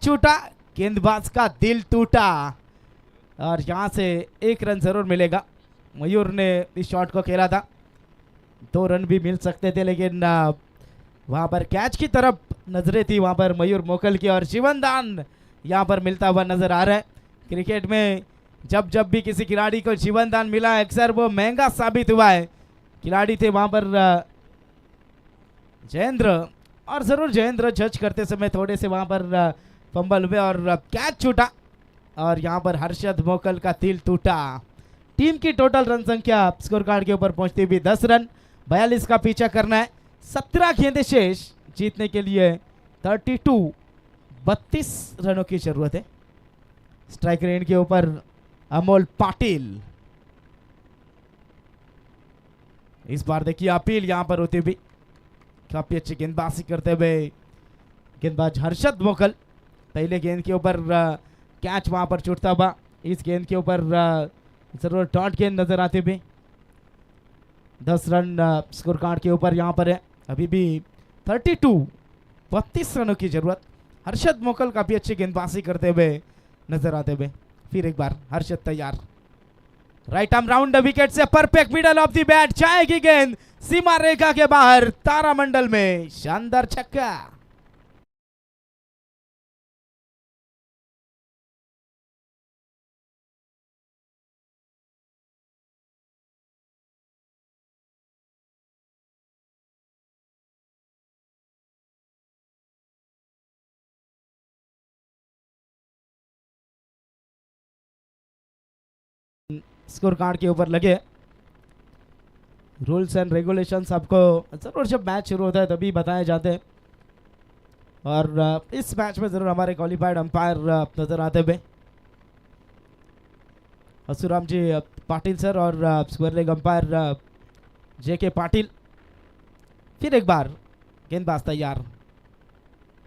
B: छूटा, गेंदबाज का दिल टूटा और यहां से 1 रन जरूर मिलेगा। मयूर ने इस शॉट को खेला था, 2 रन भी मिल सकते थे लेकिन वहां पर कैच की तरफ नजरें थी वहां पर मयूर मोकल की और जीवन दान यहाँ पर मिलता हुआ नजर आ रहा है। क्रिकेट में जब भी किसी खिलाड़ी को जीवन दान मिला है अक्सर वो महंगा साबित हुआ है। खिलाड़ी थे वहां पर जयेंद्र, और जरूर जयेंद्र जज करते समय थोड़े से वहां पर फंबल हुए और कैच छूटा और यहाँ पर हर्षद मोकल का दिल टूटा। टीम की टोटल रन संख्या स्कोर कार्ड के ऊपर पहुंचती हुई 10 रन, 42 का पीछा करना है, 17 गेंदें शेष, जीतने के लिए 32 रनों की जरूरत है। स्ट्राइक रेंज के ऊपर अमोल पाटिल, इस बार देखिए अपील यहां पर होती हुई, काफी अच्छी गेंदबाजी करते हुए गेंदबाज हर्षद मोकल। पहले गेंद के ऊपर कैच वहां पर छूटता हुआ, इस गेंद के ऊपर जरूर डॉट गेंद नजर आते हुए। 10 रन स्कोर कार्ड के ऊपर यहां पर है, अभी भी 32 रनों की जरूरत। हर्षद मोकल काफी अच्छी गेंदबाजी करते हुए नजर आते हुए। फिर एक बार हर्षद तैयार, right arm round wicket say perfect middle of the bat, जाएगी गेंद सीमा रेखा के बाहर, तारामंडल में शानदार छक्का। स्कोर कार्ड के ऊपर लगे रूल्स एंड रेगुलेशंस आपको जरूर जब मैच शुरू होता है तभी बताए जाते हैं, और इस मैच में जरूर हमारे क्वालिफाइड अंपायर नजर आते हुए असुराम जी पाटिल सर और square leg umpire JK Patil. फिर एक बार गेंदबाज तैयार,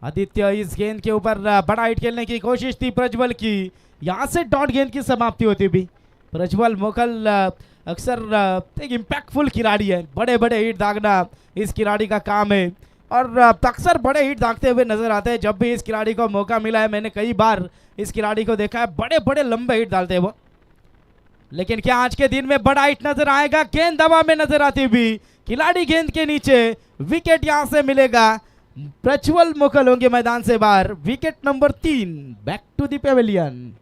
B: आदित्य इस गेंद के ऊपर बड़ा हिट खेलने की कोशिश थी प्रज्वल की, यहाँ से डॉट गेंद की समाप्ति होती भी। प्रज्वल मोकल अक्सर एक इम्पैक्टफुल खिलाड़ी है, बड़े बड़े हिट दागना इस खिलाड़ी का काम है और अक्सर बड़े हिट दागते हुए नजर आते हैं। जब भी इस खिलाड़ी को मौका मिला है, मैंने कई बार इस खिलाड़ी को देखा है, बड़े बड़े लंबे हिट डालते हैं वो। लेकिन क्या आज के दिन में बड़ा हिट नजर आएगा? गेंद हवा में नजर आती हुई, खिलाड़ी गेंद के नीचे, विकेट यहां से मिलेगा। प्रज्वल मुकल होंगे मैदान से बाहर। Wicket number 3, back to the pavilion.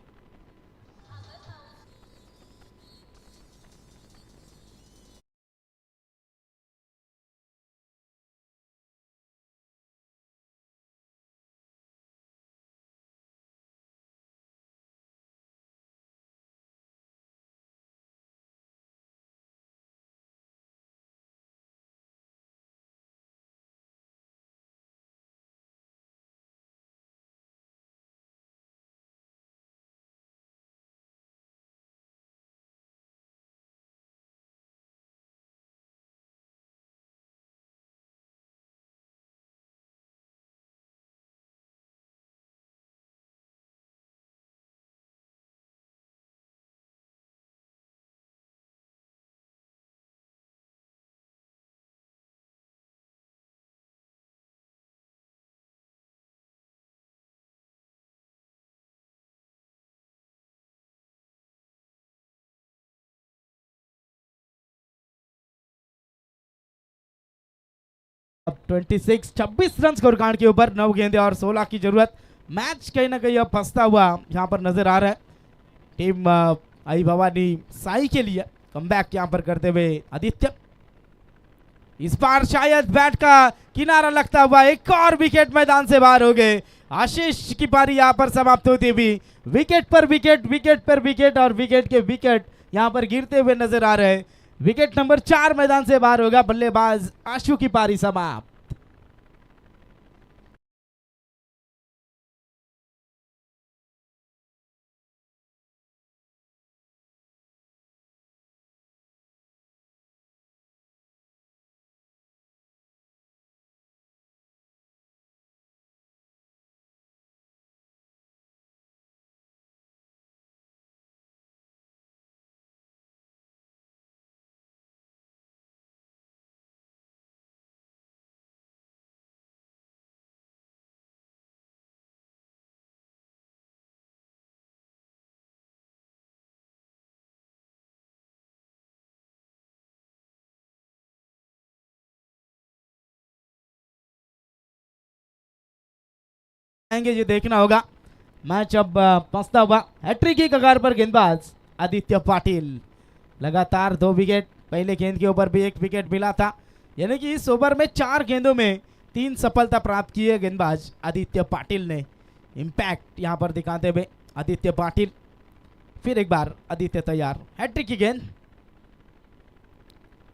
B: अब 26 रन स्कोर कार्ड के ऊपर 9 गेंदे और 16 की जरूरत। मैच कहीं ना कहीं अब फंसता हुआ यहाँ पर नजर आ रहा है। टीम आई भवानी साई के लिए कमबैक यहाँ पर करते हुए आदित्य। इस बार शायद बैट का किनारा लगता हुआ एक और विकेट मैदान से बाहर हो गए। आशीष की पारी यहाँ पर समाप्त होती हुई। विकेट पर विकेट, विकेट पर विकेट और विकेट के विकेट यहाँ पर गिरते हुए नजर आ रहे हैं। विकेट नंबर 4 मैदान से बाहर होगा। बल्लेबाज आशु की पारी समाप्त। आएंगे ये देखना होगा। मैच अब फंसता हुआ। हैट्रिक की कगार पर गेंदबाज आदित्य पाटिल। लगातार 2 विकेट, पहले गेंद के ऊपर भी 1 विकेट मिला था, यानी कि इस ओवर में 4 गेंदों में 3 सफलता प्राप्त की है गेंदबाज आदित्य पाटिल ने। इंपैक्ट यहां पर दिखाते हुए आदित्य पाटिल। फिर एक बार आदित्य तैयार। हैट्रिक की गेंद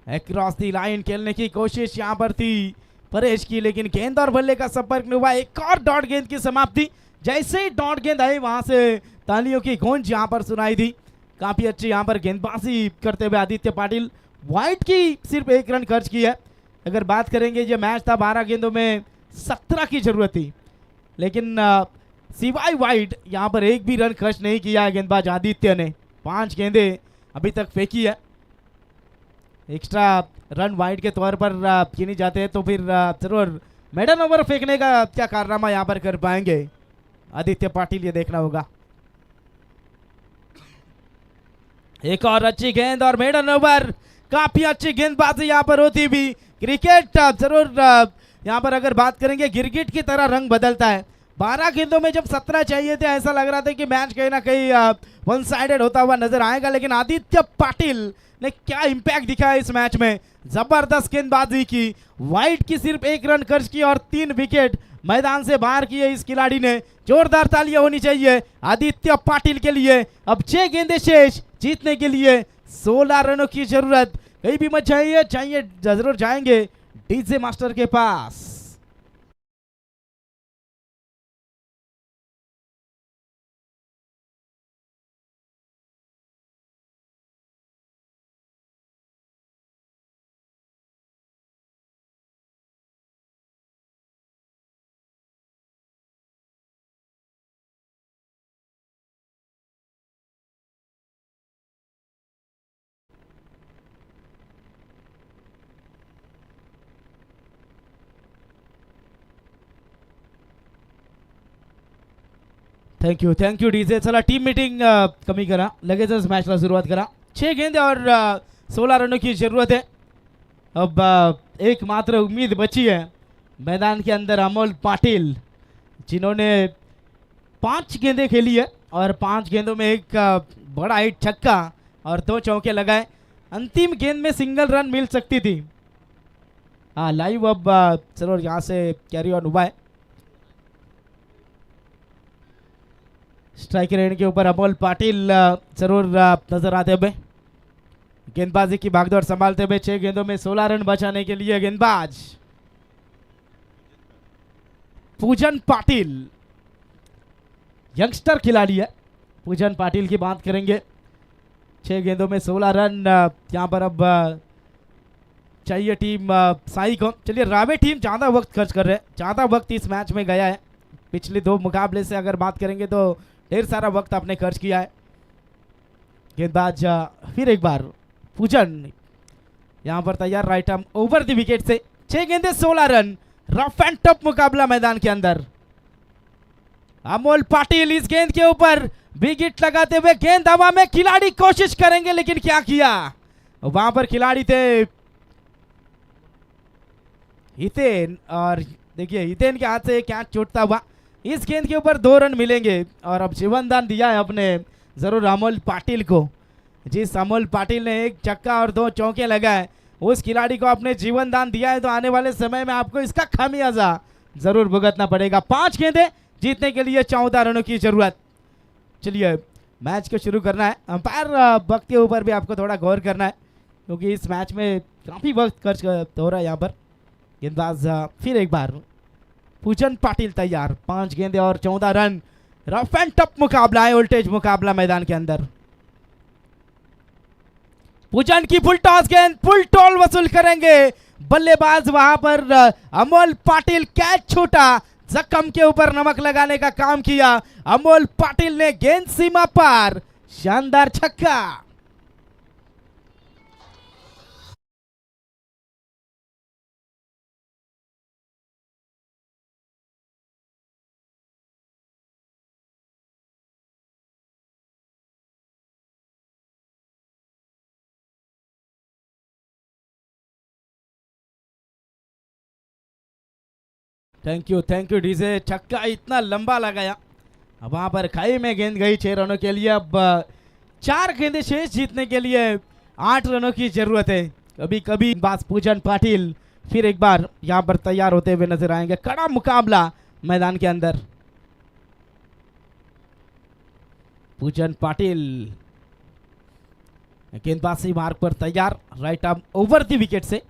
B: अक्रॉस दी लाइन खेलने की कोशिश यहां पर थी परेश की, लेकिन गेंद और बल्ले का संपर्क नहीं हुआ। एक और डॉट गेंद की समाप्ति। जैसे ही डॉट गेंद आई, वहां से तालियों की गूंज यहां पर सुनाई दी। काफी अच्छी यहां पर गेंदबाजी करते हुए आदित्य पाटिल। वाइट की सिर्फ 1 रन खर्च की है। अगर बात करेंगे, ये मैच था 12 गेंदों में 17 की जरूरत थी, लेकिन सिवाय वाइट यहां पर 1 भी रन खर्च नहीं किया है गेंदबाज आदित्य ने। 5 गेंदे अभी तक फेंकी है। एक्स्ट्रा रन वाइड के तौर पर गिने जाते हैं तो फिर जरूर मेडन ओवर फेंकने का क्या कारनामा यहां पर कर पाएंगे आदित्य पाटिल, ये देखना होगा। एक और अच्छी गेंद और मेडन ओवर। काफी अच्छी गेंदबाजी यहां पर होती भी। क्रिकेट जरूर यहां पर अगर बात करेंगे, गिरगिट की तरह रंग बदलता है। 12 गेंदों में जब 17 चाहिए थे, ऐसा लग रहा था कि मैच कहीं ना कहीं वन साइडेड होता हुआ नजर आएगा, लेकिन आदित्य पाटिल ने क्या इंपैक्ट दिखाया इस मैच में। जबरदस्त गेंदबाजी की। वाइट की सिर्फ 1 रन खर्च की और 3 विकेट मैदान से बाहर किए इस खिलाड़ी ने। जोरदार तालियां होनी चाहिए आदित्य पाटिल के लिए। अब 6 गेंदें शेष, जीतने के लिए 16 रनों की जरूरत। कहीं भी मत चाहिए जरूर जाएंगे डीजे मास्टर के पास। Thank you DJ. चला टीम मीटिंग कमी करा, लगेचच मॅचला सुरुवात करा. 6 गेंदे और 16 रनों की ज़रूरत है. अब एक मात्र उम्मीद बची है मैदान के अंदर, अमोल पाटिल, जिन्होंने 5 गेंदें खेली है और 5 गेंदों में एक बड़ा हिट छक्का और 2 चौके लगाए. अंतिम गेंद में सिंगल रन मिल सकती थी. हाँ, लाइव अब चलो यहाँ से कैरी ऑन हुआ है. स्ट्राइकर एंड के ऊपर अमोल पाटिल जरूर नजर आते हुए, गेंदबाजी की भागदौड़ संभालते हुए. 6 गेंदों में 16 रन बचाने के लिए गेंदबाज पूजन पाटिल, यंगस्टर खिलाड़ी है. पूजन पाटिल की बात करेंगे. 6 गेंदों में 16 रन यहाँ पर अब चाहिए टीम साई को. चलिए, रावे टीम ज़्यादा वक्त खर्च कर रहे हैं, ज़्यादा वक्त इस मैच में गया है. पिछले 2 मुकाबले से अगर बात करेंगे तो ढेर सारा वक्त आपने खर्च किया है. गेंदबाज फिर एक बार पूजन यहाँ पर तैयार, right arm over the wicket से. 6 गेंदे 16 रन, रफ एंड टफ मुकाबला मैदान के अंदर. अमोल पाटिल इस गेंद के ऊपर बिग हिट लगाते हुए, गेंद हवा में, खिलाड़ी कोशिश करेंगे लेकिन क्या किया वहां पर खिलाड़ी थे हितेन, और देखिए हितेन के हाथ से कैच छूटता हुआ. इस गेंद के ऊपर 2 रन मिलेंगे और अब जीवन दान दिया है अपने जरूर अमोल पाटिल को. जिस अमोल पाटिल ने 1 छक्का और 2 चौके लगाए, उस खिलाड़ी को आपने जीवन दान दिया है, तो आने वाले समय में आपको इसका खामियाजा जरूर भुगतना पड़ेगा. 5 गेंदें जीतने के लिए 14 रनों की जरूरत. चलिए, मैच को शुरू करना है. अंपायर वक्त के ऊपर भी आपको थोड़ा गौर करना है, क्योंकि इस मैच में काफ़ी वक्त खर्च हो रहा है यहाँ पर. गेंदबाज फिर एक बार पूजन पाटिल तैयार. 5 गेंदे और 14 रन, रफ एंड टफ मुकाबला है, वोल्टेज मुकाबला मैदान के अंदर. पूजन की फुल टॉस गेंद, फुल टॉल वसूल करेंगे बल्लेबाज. वहां पर अमोल पाटिल, कैच छूटा, जख्म के ऊपर नमक लगाने का काम किया अमोल पाटिल ने. गेंद सीमा पार, शानदार छक्का. Thank you DJ. छक्का इतना लंबा लगाया, अब वहां पर खाई में गेंद गई 6 रनों के लिए. अब 4 गेंदें शेष जीतने के लिए 8 रनों की जरूरत है. कभी कभी बास पूजन पाटिल फिर एक बार यहां पर तैयार होते हुए नजर आएंगे. कड़ा मुकाबला मैदान के अंदर. पूजन पाटिल गेंदबाजी मार्ग पर तैयार, right arm over the wicket से.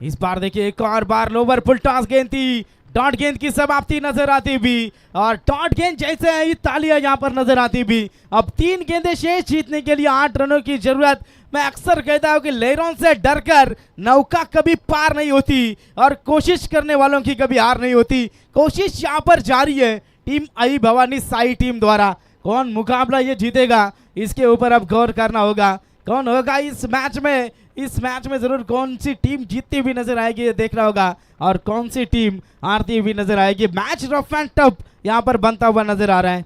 B: इस बार देखिए एक और बार लोवर फुल टॉस गेंद थी, डॉट गेंद की समाप्ति नजर आती भी, और डॉट गेंद जैसे ही तालियां यहां पर नजर आती भी. अब 3 गेंदें शेष जीतने के लिए 8 रनों की जरूरत. मैं अक्सर कहता हूं कि लहरों से डरकर नौका कभी पार नहीं होती और कोशिश करने वालों की कभी हार नहीं होती. कोशिश यहां पर जारी है टीम आई भवानी साई टीम द्वारा. कौन मुकाबला ये जीतेगा, इसके ऊपर अब गौर करना होगा. कौन होगा इस मैच में, इस मैच में जरूर कौन सी टीम जीतती हुई नजर आएगी ये देखना होगा, और कौन सी टीम हारती हुई नजर आएगी. मैच रफ एंड टफ यहां पर बनता हुआ नजर आ रहा है.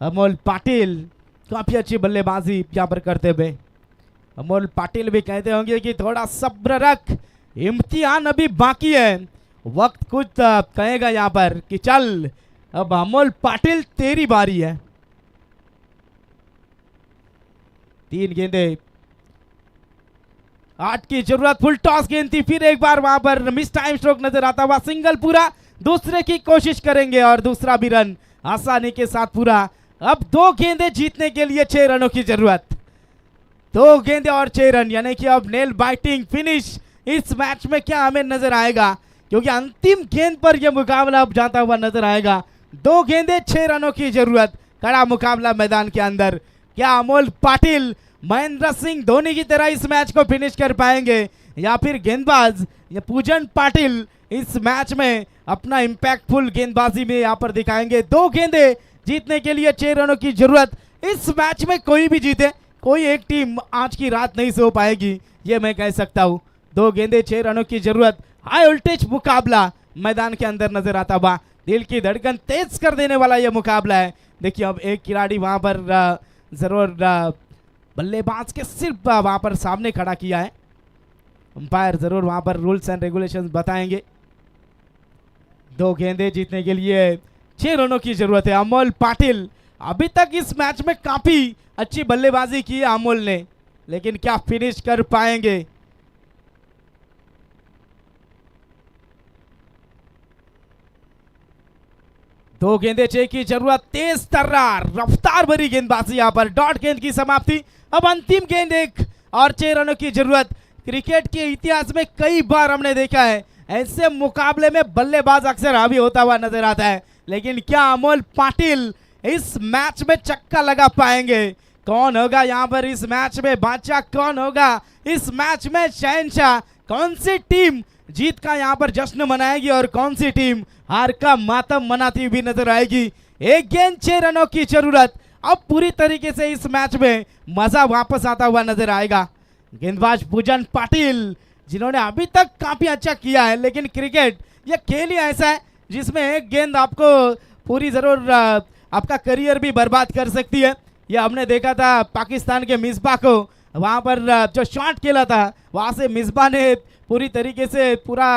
B: अमोल पाटिल काफी अच्छी बल्लेबाजी यहां पर करते हुए. अमोल पाटिल भी कहते होंगे कि थोड़ा सब्र रख, इम्तिहान अभी बाकी है. वक्त कुछ कहेगा यहां पर कि चल अब अमोल पाटिल तेरी बारी है. 3 गेंदे, 8 की जरूरत. फुल टॉस गेंद थी, फिर एक बार वहां पर मिस टाइम स्ट्रोक नजर आता हुआ. सिंगल पूरा, दूसरे की कोशिश करेंगे और दूसरा भी रन आसानी के साथ पूरा. अब 2 गेंदे जीतने के लिए 6 रनों की जरूरत. 2 गेंदे और 6 रन, यानी कि अब नेल बाइटिंग फिनिश इस मैच में क्या हमें नजर आएगा, क्योंकि अंतिम गेंद पर यह मुकाबला अब जाता हुआ नजर आएगा. 2 गेंदे 6 रनों की जरूरत. कड़ा मुकाबला मैदान के अंदर. क्या अमोल पाटिल महेंद्र सिंह धोनी की तरह इस मैच को फिनिश कर पाएंगे, या फिर गेंदबाज या पूजन पाटिल इस मैच में अपना इंपैक्टफुल गेंदबाजी में यहां पर दिखाएंगे. 2 गेंदे जीतने के लिए 6 रनों की जरूरत. इस मैच में कोई भी जीते, कोई एक टीम आज की रात नहीं सो पाएगी, ये मैं कह सकता हूं. 2 गेंदे 6 रनों की जरूरत. हाई वोल्टेज मुकाबला मैदान के अंदर नजर आता हुआ. दिल की धड़कन तेज कर देने वाला यह मुकाबला है। देखिए अब एक खिलाड़ी वहां पर जरूर बल्लेबाज के सिर्फ वहां पर सामने खड़ा किया है। अंपायर जरूर वहां पर रूल्स एंड रेगुलेशंस बताएंगे। 2 गेंदे जीतने के लिए 6 रनों की जरूरत है। अमोल पाटिल अभी तक इस मैच में काफी अच्छी बल्लेबाजी की है अमोल ने, लेकिन क्या फिनिश कर पाएंगे? दो गेंदे 6 की जरूरत, तेज तर्रार रफ्तार भरी गेंदबाजी यहां पर, डॉट गेंद की समाप्ति। अब अंतिम गेंद 1 और 6 रनों की जरूरत। क्रिकेट के इतिहास में कई बार हमने देखा है ऐसे मुकाबले में बल्लेबाज अक्सर हावी होता हुआ नजर आता है, लेकिन क्या अमोल पाटिल इस मैच में चक्का लगा पाएंगे? कौन होगा यहां पर इस मैच में बादशाह, कौन होगा इस मैच में शहंशाह? कौन सी टीम जीत का यहां पर जश्न मनाएगी और कौन सी टीम हार का मातम मनाती हुई नजर आएगी? 1 गेंद 6 रनों की जरूरत। अब पूरी तरीके से इस मैच में मजा वापस आता हुआ नजर आएगा। गेंदबाज पूजन पाटिल जिन्होंने अभी तक काफी अच्छा किया है, लेकिन क्रिकेट यह खेल ही ऐसा है जिसमें एक गेंद आपको पूरी जरूर आपका करियर भी बर्बाद कर सकती है। यह हमने देखा था पाकिस्तान के मिसबा को, वहां पर जो शॉट खेला था वहां से मिसबा ने पूरी तरीके से पूरा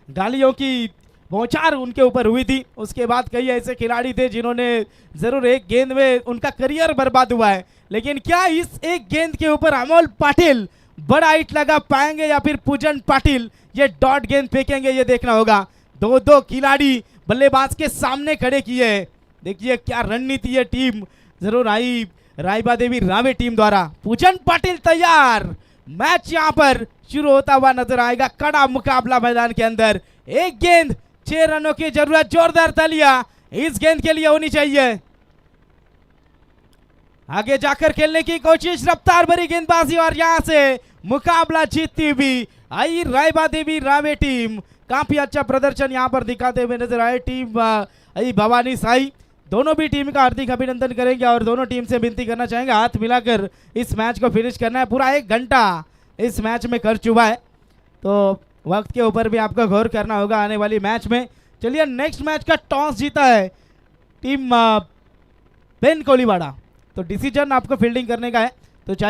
B: गालियों की बौछार उनके ऊपर हुई थी। उसके बाद कई ऐसे खिलाड़ी थे जिन्होंने जरूर एक गेंद में उनका करियर बर्बाद हुआ है, लेकिन क्या इस एक गेंद के ऊपर अमोल पाटिल बड़ा हिट लगा पाएंगे या फिर पूजन पाटिल ये डॉट गेंद फेंकेंगे? ये देखना होगा। 2 खिलाड़ी बल्लेबाज के सामने खड़े किए। देखिए क्या रणनीति है टीम जरूर आई रायबा देवी रावे टीम द्वारा। पूजन पाटिल तैयार, मैच यहां पर शुरू होता हुआ नजर आएगा। कड़ा मुकाबला मैदान के अंदर। 1 गेंद 6 रनों की जरूरत। जोरदार तालियां इस गेंद के लिए होनी चाहिए। आगे जाकर खेलने की कोशिश, रफ्तार भरी गेंदबाजी और यहां से मुकाबला जीतती हुई आई रायबा देवी रावे टीम। काफी अच्छा प्रदर्शन यहां पर दिखाते हुए नजर आए टीम आई भवानी साई। दोनों भी टीम का हार्दिक अभिनंदन करेंगे और दोनों टीम से विनती करना चाहेंगे हाथ मिलाकर इस मैच को फिनिश करना है। पूरा 1 घंटा इस मैच में कर चुका है, तो वक्त के ऊपर भी आपको गौर करना होगा आने वाली मैच में। चलिए नेक्स्ट मैच का टॉस जीता है टीम पेन कोलीवाड़ा, तो डिसीजन आपको फील्डिंग करने का है।